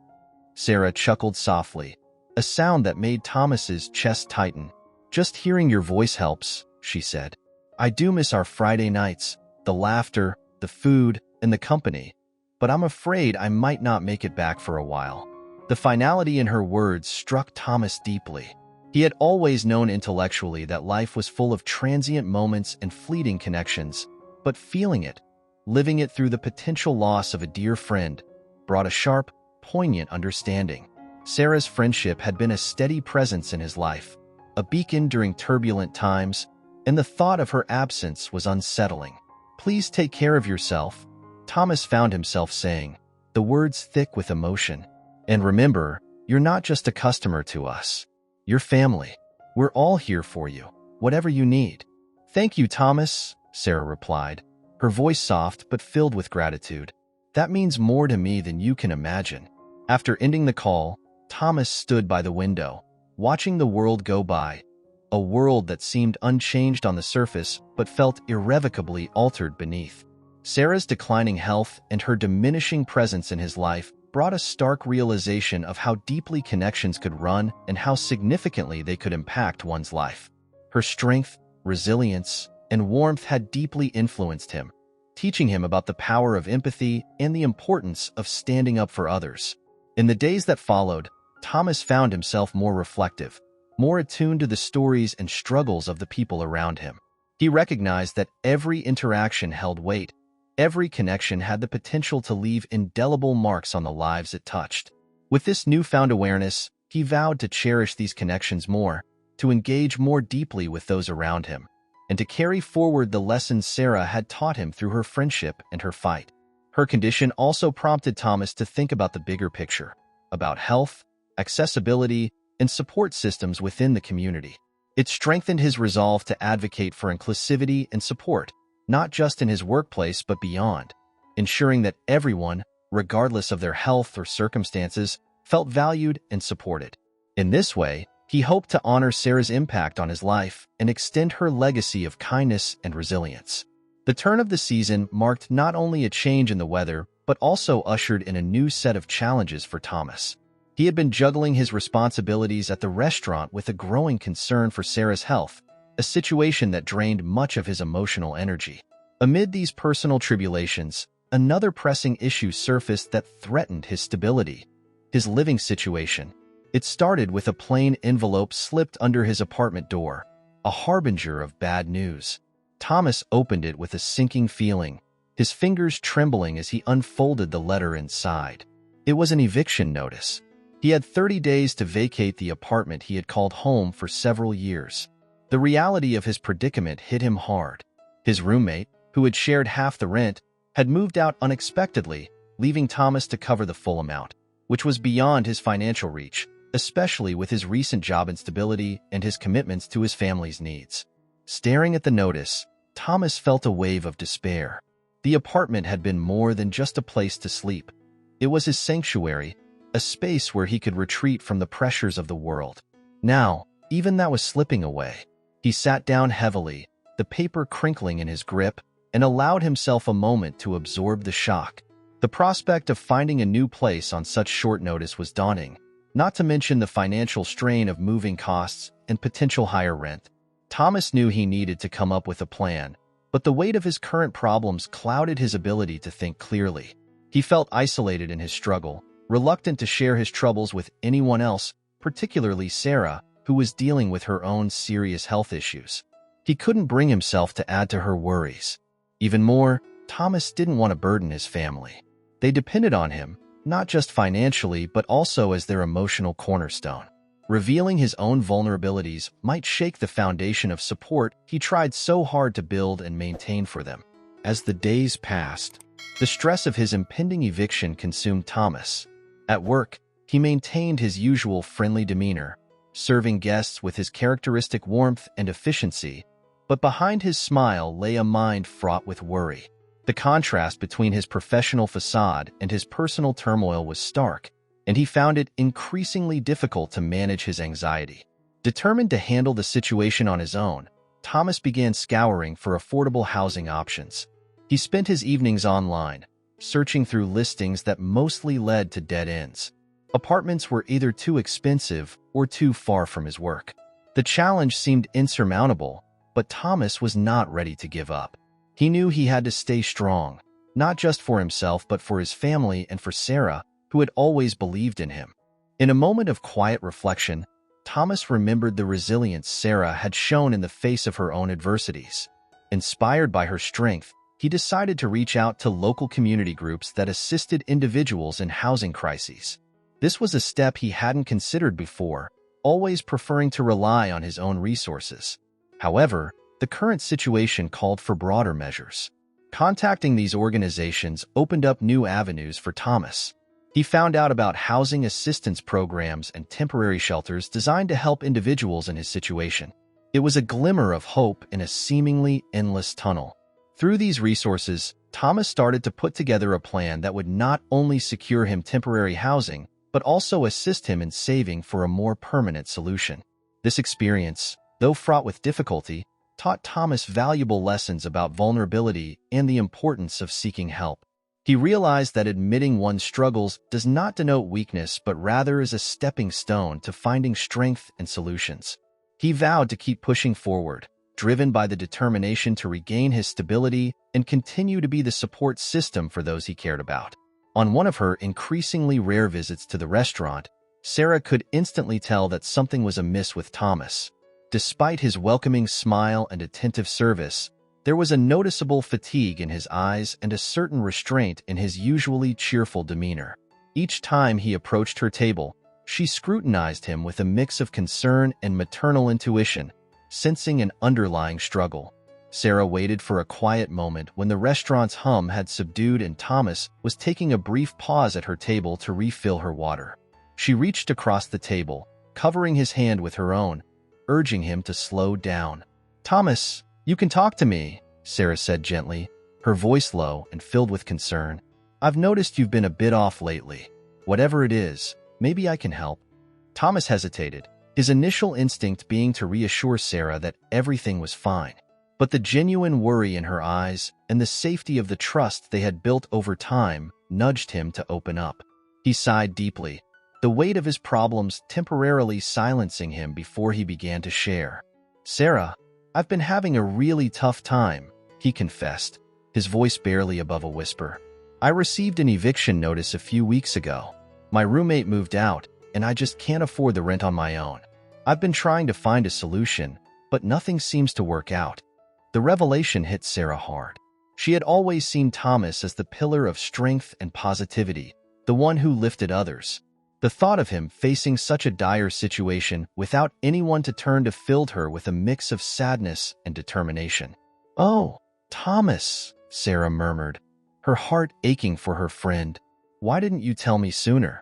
Sarah chuckled softly, a sound that made Thomas's chest tighten. "Just hearing your voice helps," she said. "I do miss our Friday nights, the laughter, the food, and the company, but I'm afraid I might not make it back for a while." The finality in her words struck Thomas deeply. He had always known intellectually that life was full of transient moments and fleeting connections, but feeling it, living it through the potential loss of a dear friend, brought a sharp, poignant understanding. Sarah's friendship had been a steady presence in his life, a beacon during turbulent times, and the thought of her absence was unsettling. "Please take care of yourself," Thomas found himself saying, the words thick with emotion. "And remember, you're not just a customer to us. You're family. We're all here for you, whatever you need." "Thank you, Thomas," Sarah replied, her voice soft but filled with gratitude. "That means more to me than you can imagine." After ending the call, Thomas stood by the window, watching the world go by, a world that seemed unchanged on the surface but felt irrevocably altered beneath. Sarah's declining health and her diminishing presence in his life brought a stark realization of how deeply connections could run and how significantly they could impact one's life. Her strength, resilience, and warmth had deeply influenced him, teaching him about the power of empathy and the importance of standing up for others. In the days that followed, Thomas found himself more reflective, more attuned to the stories and struggles of the people around him. He recognized that every interaction held weight, every connection had the potential to leave indelible marks on the lives it touched. With this newfound awareness, he vowed to cherish these connections more, to engage more deeply with those around him, and to carry forward the lessons Sarah had taught him through her friendship and her fight. Her condition also prompted Thomas to think about the bigger picture, about health, accessibility, and support systems within the community. It strengthened his resolve to advocate for inclusivity and support, not just in his workplace but beyond, ensuring that everyone, regardless of their health or circumstances, felt valued and supported. In this way, he hoped to honor Sarah's impact on his life and extend her legacy of kindness and resilience. The turn of the season marked not only a change in the weather, but also ushered in a new set of challenges for Thomas. He had been juggling his responsibilities at the restaurant with a growing concern for Sarah's health, a situation that drained much of his emotional energy. Amid these personal tribulations, another pressing issue surfaced that threatened his stability: his living situation. It started with a plain envelope slipped under his apartment door, a harbinger of bad news. Thomas opened it with a sinking feeling, his fingers trembling as he unfolded the letter inside. It was an eviction notice. He had 30 days to vacate the apartment he had called home for several years. The reality of his predicament hit him hard. His roommate, who had shared half the rent, had moved out unexpectedly, leaving Thomas to cover the full amount, which was beyond his financial reach, especially with his recent job instability and his commitments to his family's needs. Staring at the notice, Thomas felt a wave of despair. The apartment had been more than just a place to sleep. It was his sanctuary, a space where he could retreat from the pressures of the world. Now, even that was slipping away. He sat down heavily, the paper crinkling in his grip, and allowed himself a moment to absorb the shock. The prospect of finding a new place on such short notice was daunting, not to mention the financial strain of moving costs and potential higher rent. Thomas knew he needed to come up with a plan, but the weight of his current problems clouded his ability to think clearly. He felt isolated in his struggle, reluctant to share his troubles with anyone else, particularly Sarah, who was dealing with her own serious health issues. He couldn't bring himself to add to her worries. Even more, Thomas didn't want to burden his family. They depended on him, not just financially, but also as their emotional cornerstone. Revealing his own vulnerabilities might shake the foundation of support he tried so hard to build and maintain for them. As the days passed, the stress of his impending eviction consumed Thomas. At work, he maintained his usual friendly demeanor, serving guests with his characteristic warmth and efficiency, but behind his smile lay a mind fraught with worry. The contrast between his professional facade and his personal turmoil was stark, and he found it increasingly difficult to manage his anxiety. Determined to handle the situation on his own, Thomas began scouring for affordable housing options. He spent his evenings online, searching through listings that mostly led to dead ends. Apartments were either too expensive or too far from his work. The challenge seemed insurmountable, but Thomas was not ready to give up. He knew he had to stay strong, not just for himself but for his family and for Sarah, who had always believed in him. In a moment of quiet reflection, Thomas remembered the resilience Sarah had shown in the face of her own adversities. Inspired by her strength, he decided to reach out to local community groups that assisted individuals in housing crises. This was a step he hadn't considered before, always preferring to rely on his own resources. However, the current situation called for broader measures. Contacting these organizations opened up new avenues for Thomas. He found out about housing assistance programs and temporary shelters designed to help individuals in his situation. It was a glimmer of hope in a seemingly endless tunnel. Through these resources, Thomas started to put together a plan that would not only secure him temporary housing, but also assist him in saving for a more permanent solution. This experience, though fraught with difficulty, taught Thomas valuable lessons about vulnerability and the importance of seeking help. He realized that admitting one's struggles does not denote weakness, but rather is a stepping stone to finding strength and solutions. He vowed to keep pushing forward, driven by the determination to regain his stability and continue to be the support system for those he cared about. On one of her increasingly rare visits to the restaurant, Sarah could instantly tell that something was amiss with Thomas. Despite his welcoming smile and attentive service, there was a noticeable fatigue in his eyes and a certain restraint in his usually cheerful demeanor. Each time he approached her table, she scrutinized him with a mix of concern and maternal intuition, sensing an underlying struggle. Sarah waited for a quiet moment when the restaurant's hum had subdued and Thomas was taking a brief pause at her table to refill her water. She reached across the table, covering his hand with her own, urging him to slow down. "Thomas, you can talk to me," Sarah said gently, her voice low and filled with concern. "I've noticed you've been a bit off lately. Whatever it is, maybe I can help." Thomas hesitated, his initial instinct being to reassure Sarah that everything was fine. But the genuine worry in her eyes and the safety of the trust they had built over time nudged him to open up. He sighed deeply, the weight of his problems temporarily silencing him before he began to share. "Sarah, I've been having a really tough time," he confessed, his voice barely above a whisper. "I received an eviction notice a few weeks ago. My roommate moved out, and I just can't afford the rent on my own. I've been trying to find a solution, but nothing seems to work out." The revelation hit Sarah hard. She had always seen Thomas as the pillar of strength and positivity, the one who lifted others. The thought of him facing such a dire situation without anyone to turn to filled her with a mix of sadness and determination. "Oh, Thomas," Sarah murmured, her heart aching for her friend. "Why didn't you tell me sooner?"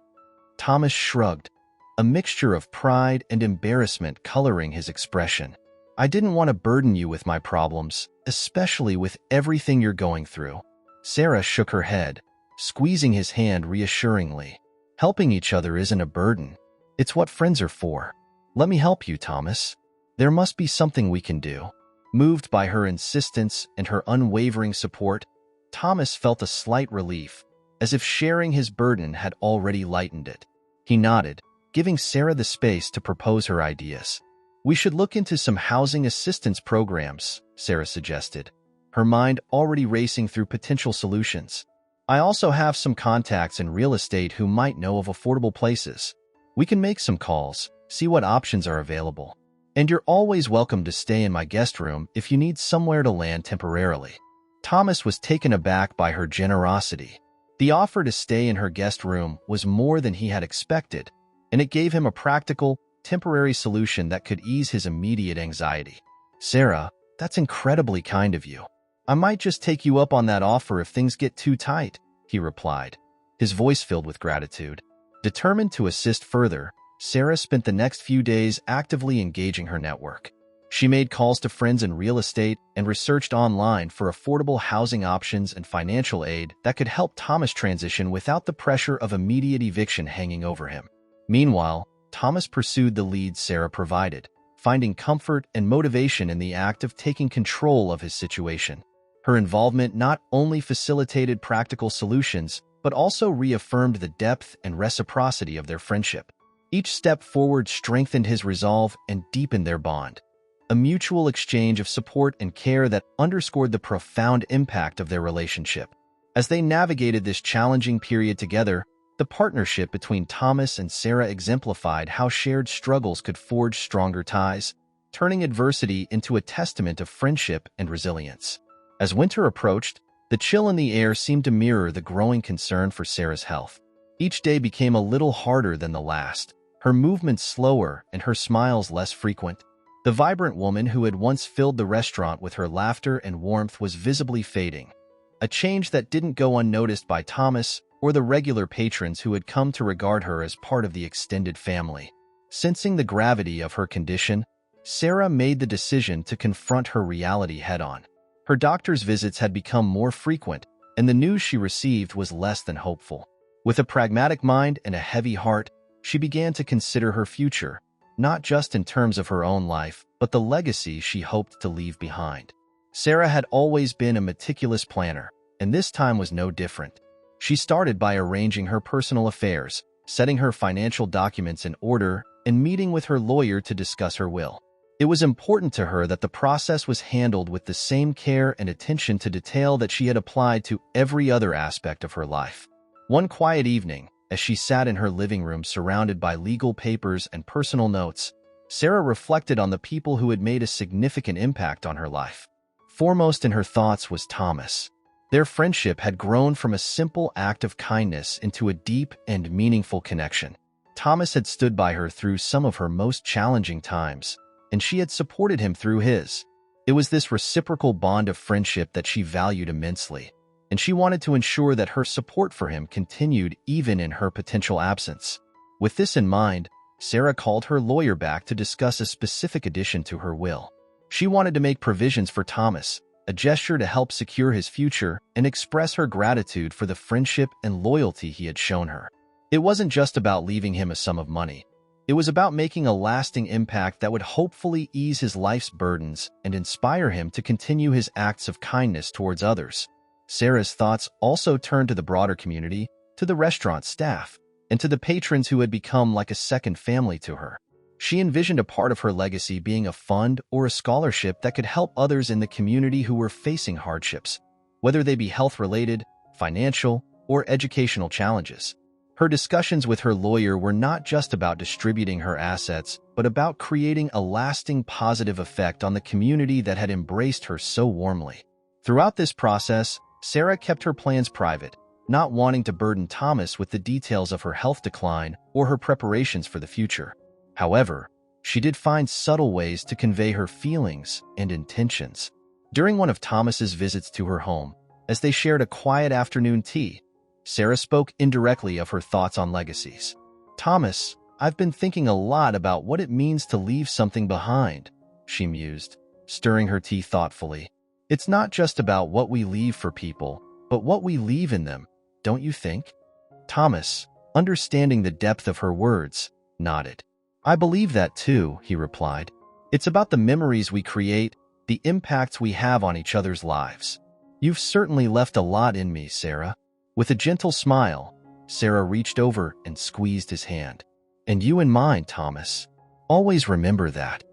Thomas shrugged, a mixture of pride and embarrassment coloring his expression. "I didn't want to burden you with my problems, especially with everything you're going through." Sarah shook her head, squeezing his hand reassuringly. "Helping each other isn't a burden. It's what friends are for. Let me help you, Thomas. There must be something we can do." Moved by her insistence and her unwavering support, Thomas felt a slight relief, as if sharing his burden had already lightened it. He nodded, giving Sarah the space to propose her ideas. "We should look into some housing assistance programs," Sarah suggested, her mind already racing through potential solutions. "I also have some contacts in real estate who might know of affordable places. We can make some calls, see what options are available. And you're always welcome to stay in my guest room if you need somewhere to land temporarily." Thomas was taken aback by her generosity. The offer to stay in her guest room was more than he had expected, and it gave him a practical, temporary solution that could ease his immediate anxiety. "Sarah, that's incredibly kind of you. I might just take you up on that offer if things get too tight," he replied, his voice filled with gratitude. Determined to assist further, Sarah spent the next few days actively engaging her network. She made calls to friends in real estate and researched online for affordable housing options and financial aid that could help Thomas transition without the pressure of immediate eviction hanging over him. Meanwhile, Thomas pursued the leads Sarah provided, finding comfort and motivation in the act of taking control of his situation. Her involvement not only facilitated practical solutions, but also reaffirmed the depth and reciprocity of their friendship. Each step forward strengthened his resolve and deepened their bond, a mutual exchange of support and care that underscored the profound impact of their relationship. As they navigated this challenging period together, the partnership between Thomas and Sarah exemplified how shared struggles could forge stronger ties, turning adversity into a testament of friendship and resilience. As winter approached, the chill in the air seemed to mirror the growing concern for Sarah's health. Each day became a little harder than the last, her movements slower and her smiles less frequent. The vibrant woman who had once filled the restaurant with her laughter and warmth was visibly fading, a change that didn't go unnoticed by Thomas or the regular patrons who had come to regard her as part of the extended family. Sensing the gravity of her condition, Sarah made the decision to confront her reality head-on. Her doctor's visits had become more frequent, and the news she received was less than hopeful. With a pragmatic mind and a heavy heart, she began to consider her future, not just in terms of her own life, but the legacy she hoped to leave behind. Sarah had always been a meticulous planner, and this time was no different. She started by arranging her personal affairs, setting her financial documents in order, and meeting with her lawyer to discuss her will. It was important to her that the process was handled with the same care and attention to detail that she had applied to every other aspect of her life. One quiet evening, as she sat in her living room surrounded by legal papers and personal notes, Sarah reflected on the people who had made a significant impact on her life. Foremost in her thoughts was Thomas. Their friendship had grown from a simple act of kindness into a deep and meaningful connection. Thomas had stood by her through some of her most challenging times, and she had supported him through his. It was this reciprocal bond of friendship that she valued immensely, and she wanted to ensure that her support for him continued even in her potential absence. With this in mind, Sarah called her lawyer back to discuss a specific addition to her will. She wanted to make provisions for Thomas, a gesture to help secure his future and express her gratitude for the friendship and loyalty he had shown her. It wasn't just about leaving him a sum of money. It was about making a lasting impact that would hopefully ease his life's burdens and inspire him to continue his acts of kindness towards others. Sarah's thoughts also turned to the broader community, to the restaurant staff, and to the patrons who had become like a second family to her. She envisioned a part of her legacy being a fund or a scholarship that could help others in the community who were facing hardships, whether they be health-related, financial, or educational challenges. Her discussions with her lawyer were not just about distributing her assets, but about creating a lasting positive effect on the community that had embraced her so warmly. Throughout this process, Sarah kept her plans private, not wanting to burden Thomas with the details of her health decline or her preparations for the future. However, she did find subtle ways to convey her feelings and intentions. During one of Thomas's visits to her home, as they shared a quiet afternoon tea, Sarah spoke indirectly of her thoughts on legacies. "Thomas, I've been thinking a lot about what it means to leave something behind," she mused, stirring her tea thoughtfully. "It's not just about what we leave for people, but what we leave in them, don't you think?" Thomas, understanding the depth of her words, nodded. "I believe that too," he replied. "It's about the memories we create, the impacts we have on each other's lives. You've certainly left a lot in me, Sarah." With a gentle smile, Sarah reached over and squeezed his hand. "And you in mine, Thomas. Always remember that."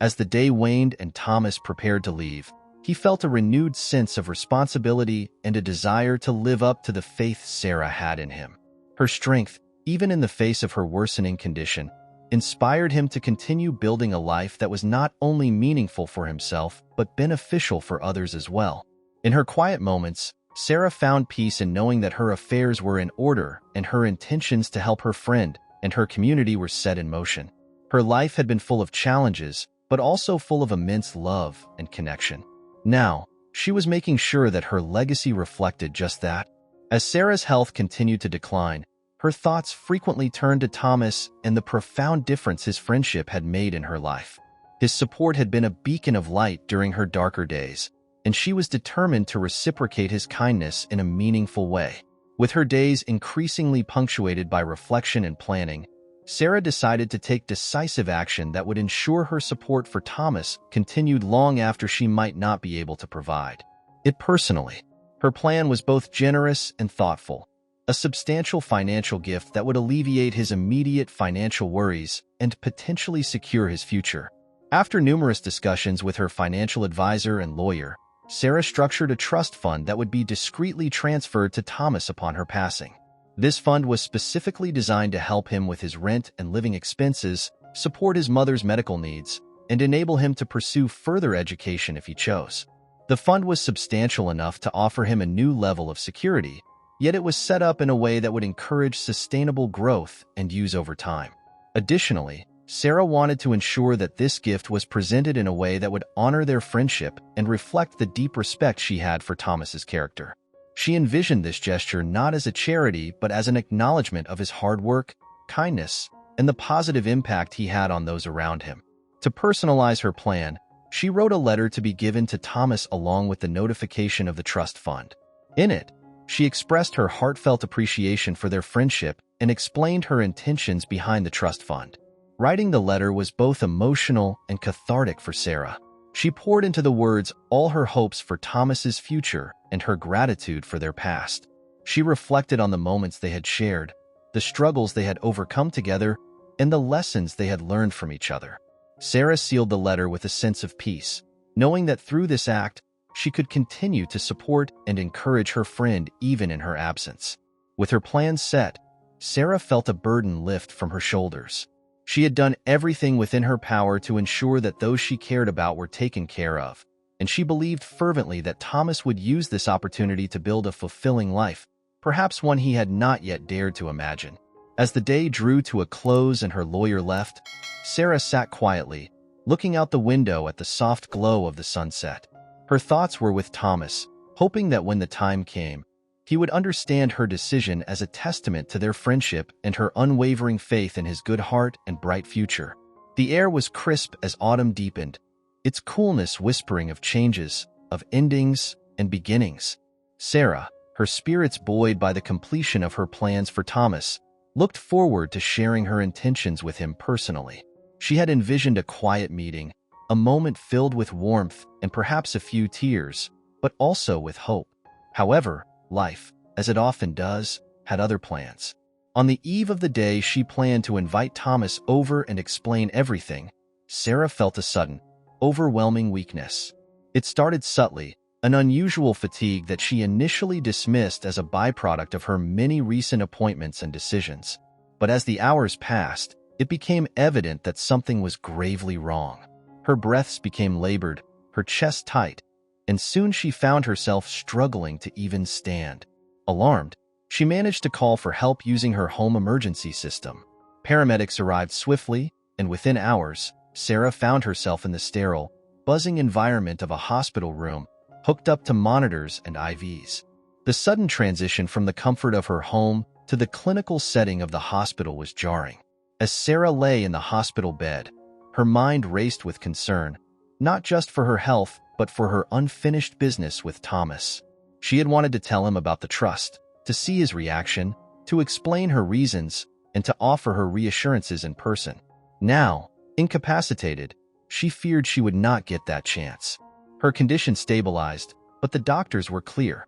As the day waned and Thomas prepared to leave, he felt a renewed sense of responsibility and a desire to live up to the faith Sarah had in him. Her strength, even in the face of her worsening condition, inspired him to continue building a life that was not only meaningful for himself, but beneficial for others as well. In her quiet moments, Sarah found peace in knowing that her affairs were in order and her intentions to help her friend and her community were set in motion. Her life had been full of challenges, but also full of immense love and connection. Now, she was making sure that her legacy reflected just that. As Sarah's health continued to decline, her thoughts frequently turned to Thomas and the profound difference his friendship had made in her life. His support had been a beacon of light during her darker days, and she was determined to reciprocate his kindness in a meaningful way. With her days increasingly punctuated by reflection and planning, Sarah decided to take decisive action that would ensure her support for Thomas continued long after she might not be able to provide it personally. Her plan was both generous and thoughtful, a substantial financial gift that would alleviate his immediate financial worries and potentially secure his future. After numerous discussions with her financial advisor and lawyer, Sarah structured a trust fund that would be discreetly transferred to Thomas upon her passing. This fund was specifically designed to help him with his rent and living expenses, support his mother's medical needs, and enable him to pursue further education if he chose. The fund was substantial enough to offer him a new level of security, yet it was set up in a way that would encourage sustainable growth and use over time. Additionally, Sarah wanted to ensure that this gift was presented in a way that would honor their friendship and reflect the deep respect she had for Thomas's character. She envisioned this gesture not as a charity but as an acknowledgement of his hard work, kindness, and the positive impact he had on those around him. To personalize her plan, she wrote a letter to be given to Thomas along with the notification of the trust fund. In it, she expressed her heartfelt appreciation for their friendship and explained her intentions behind the trust fund. Writing the letter was both emotional and cathartic for Sarah. She poured into the words all her hopes for Thomas's future and her gratitude for their past. She reflected on the moments they had shared, the struggles they had overcome together, and the lessons they had learned from each other. Sarah sealed the letter with a sense of peace, knowing that through this act, she could continue to support and encourage her friend even in her absence. With her plans set, Sarah felt a burden lift from her shoulders. She had done everything within her power to ensure that those she cared about were taken care of, and she believed fervently that Thomas would use this opportunity to build a fulfilling life, perhaps one he had not yet dared to imagine. As the day drew to a close and her lawyer left, Sarah sat quietly, looking out the window at the soft glow of the sunset. Her thoughts were with Thomas, hoping that when the time came, he would understand her decision as a testament to their friendship and her unwavering faith in his good heart and bright future. The air was crisp as autumn deepened, its coolness whispering of changes, of endings and beginnings. Sarah, her spirits buoyed by the completion of her plans for Thomas, looked forward to sharing her intentions with him personally. She had envisioned a quiet meeting, a moment filled with warmth and perhaps a few tears, but also with hope. However, life, as it often does, had other plans. On the eve of the day she planned to invite Thomas over and explain everything, Sarah felt a sudden, overwhelming weakness. It started subtly, an unusual fatigue that she initially dismissed as a byproduct of her many recent appointments and decisions. But as the hours passed, it became evident that something was gravely wrong. Her breaths became labored, her chest tight, and soon she found herself struggling to even stand. Alarmed, she managed to call for help using her home emergency system. Paramedics arrived swiftly, and within hours, Sarah found herself in the sterile, buzzing environment of a hospital room, hooked up to monitors and IVs. The sudden transition from the comfort of her home to the clinical setting of the hospital was jarring. As Sarah lay in the hospital bed, her mind raced with concern, not just for her health, but for her unfinished business with Thomas. She had wanted to tell him about the trust, to see his reaction, to explain her reasons, and to offer her reassurances in person. Now, incapacitated, she feared she would not get that chance. Her condition stabilized, but the doctors were clear.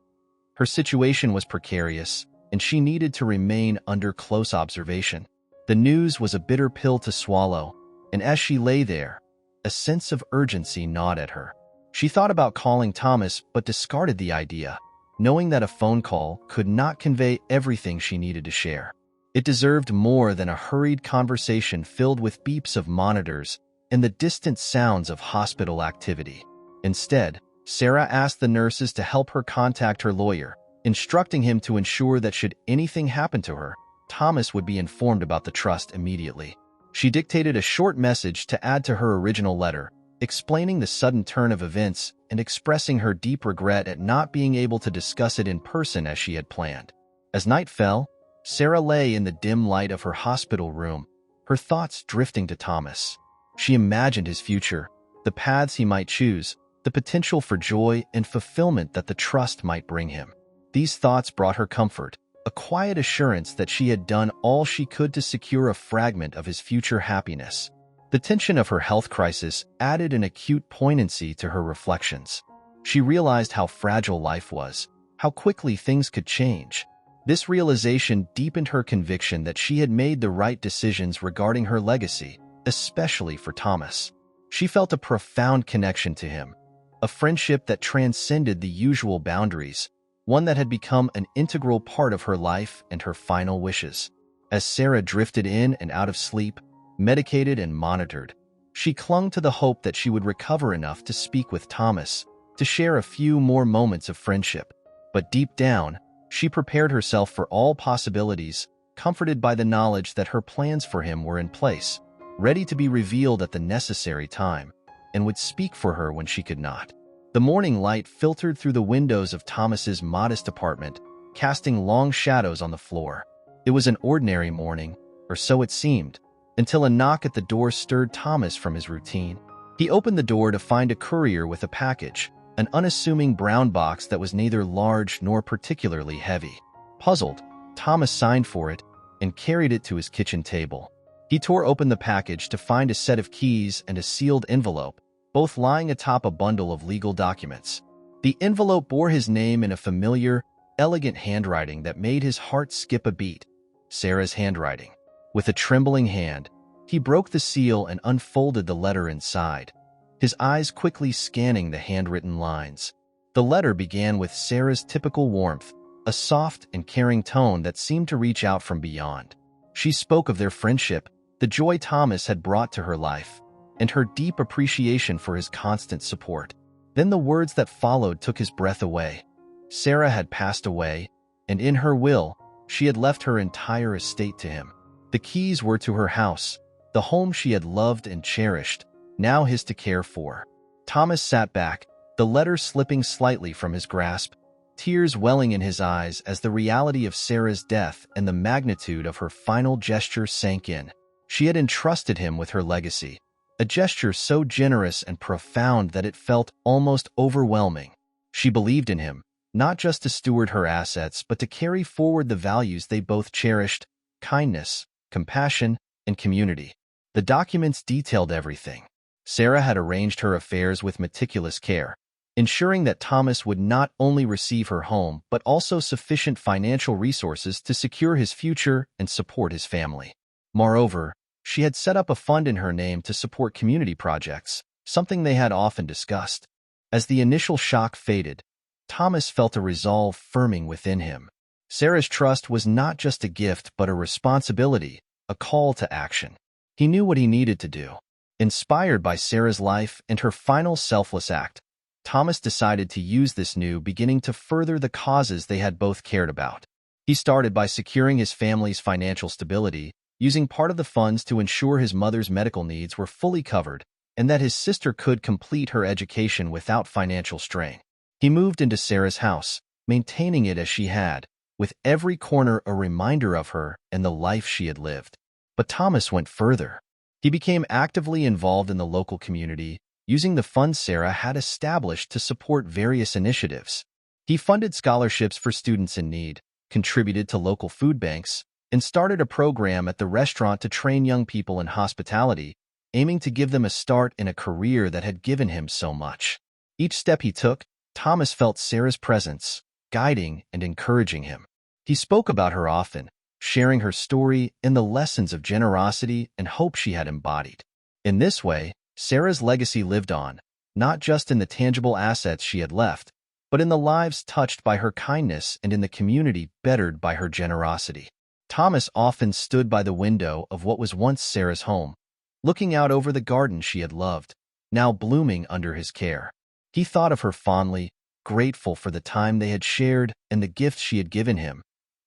Her situation was precarious, and she needed to remain under close observation. The news was a bitter pill to swallow, and as she lay there, a sense of urgency gnawed at her. She thought about calling Thomas but discarded the idea, knowing that a phone call could not convey everything she needed to share. It deserved more than a hurried conversation filled with beeps of monitors and the distant sounds of hospital activity. Instead, Sarah asked the nurses to help her contact her lawyer, instructing him to ensure that should anything happen to her, Thomas would be informed about the trust immediately. She dictated a short message to add to her original letter, explaining the sudden turn of events and expressing her deep regret at not being able to discuss it in person as she had planned. As night fell, Sarah lay in the dim light of her hospital room, her thoughts drifting to Thomas. She imagined his future, the paths he might choose, the potential for joy and fulfillment that the trust might bring him. These thoughts brought her comfort, a quiet assurance that she had done all she could to secure a fragment of his future happiness. The tension of her health crisis added an acute poignancy to her reflections. She realized how fragile life was, how quickly things could change. This realization deepened her conviction that she had made the right decisions regarding her legacy, especially for Thomas. She felt a profound connection to him, a friendship that transcended the usual boundaries, one that had become an integral part of her life and her final wishes. As Sarah drifted in and out of sleep, medicated and monitored, she clung to the hope that she would recover enough to speak with Thomas, to share a few more moments of friendship. But deep down, she prepared herself for all possibilities, comforted by the knowledge that her plans for him were in place, ready to be revealed at the necessary time, and would speak for her when she could not. The morning light filtered through the windows of Thomas's modest apartment, casting long shadows on the floor. It was an ordinary morning, or so it seemed, until a knock at the door stirred Thomas from his routine. He opened the door to find a courier with a package, an unassuming brown box that was neither large nor particularly heavy. Puzzled, Thomas signed for it and carried it to his kitchen table. He tore open the package to find a set of keys and a sealed envelope, both lying atop a bundle of legal documents. The envelope bore his name in a familiar, elegant handwriting that made his heart skip a beat. Sarah's handwriting. With a trembling hand, he broke the seal and unfolded the letter inside, his eyes quickly scanning the handwritten lines. The letter began with Sarah's typical warmth, a soft and caring tone that seemed to reach out from beyond. She spoke of their friendship, the joy Thomas had brought to her life, and her deep appreciation for his constant support. Then the words that followed took his breath away. Sarah had passed away, and in her will, she had left her entire estate to him. The keys were to her house, the home she had loved and cherished, now his to care for. Thomas sat back, the letter slipping slightly from his grasp, tears welling in his eyes as the reality of Sarah's death and the magnitude of her final gesture sank in. She had entrusted him with her legacy, a gesture so generous and profound that it felt almost overwhelming. She believed in him, not just to steward her assets but to carry forward the values they both cherished, kindness, compassion, and community. The documents detailed everything. Sarah had arranged her affairs with meticulous care, ensuring that Thomas would not only receive her home but also sufficient financial resources to secure his future and support his family. Moreover, she had set up a fund in her name to support community projects, something they had often discussed. As the initial shock faded, Thomas felt a resolve firming within him. Sarah's trust was not just a gift but a responsibility, a call to action. He knew what he needed to do. Inspired by Sarah's life and her final selfless act, Thomas decided to use this new beginning to further the causes they had both cared about. He started by securing his family's financial stability, using part of the funds to ensure his mother's medical needs were fully covered and that his sister could complete her education without financial strain. He moved into Sarah's house, maintaining it as she had, with every corner a reminder of her and the life she had lived. But Thomas went further. He became actively involved in the local community, using the funds Sarah had established to support various initiatives. He funded scholarships for students in need, contributed to local food banks, and started a program at the restaurant to train young people in hospitality, aiming to give them a start in a career that had given him so much. Each step he took, Thomas felt Sarah's presence, guiding and encouraging him. He spoke about her often, sharing her story and the lessons of generosity and hope she had embodied. In this way, Sarah's legacy lived on, not just in the tangible assets she had left, but in the lives touched by her kindness and in the community bettered by her generosity. Thomas often stood by the window of what was once Sarah's home, looking out over the garden she had loved, now blooming under his care. He thought of her fondly, grateful for the time they had shared and the gifts she had given him,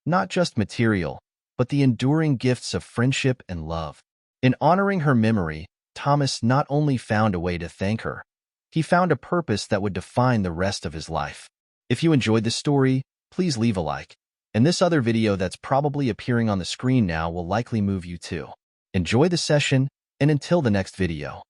not just material, but the enduring gifts of friendship and love. In honoring her memory, Thomas not only found a way to thank her, he found a purpose that would define the rest of his life. If you enjoyed this story, please leave a like. And this other video that's probably appearing on the screen now will likely move you too. Enjoy the session, and until the next video.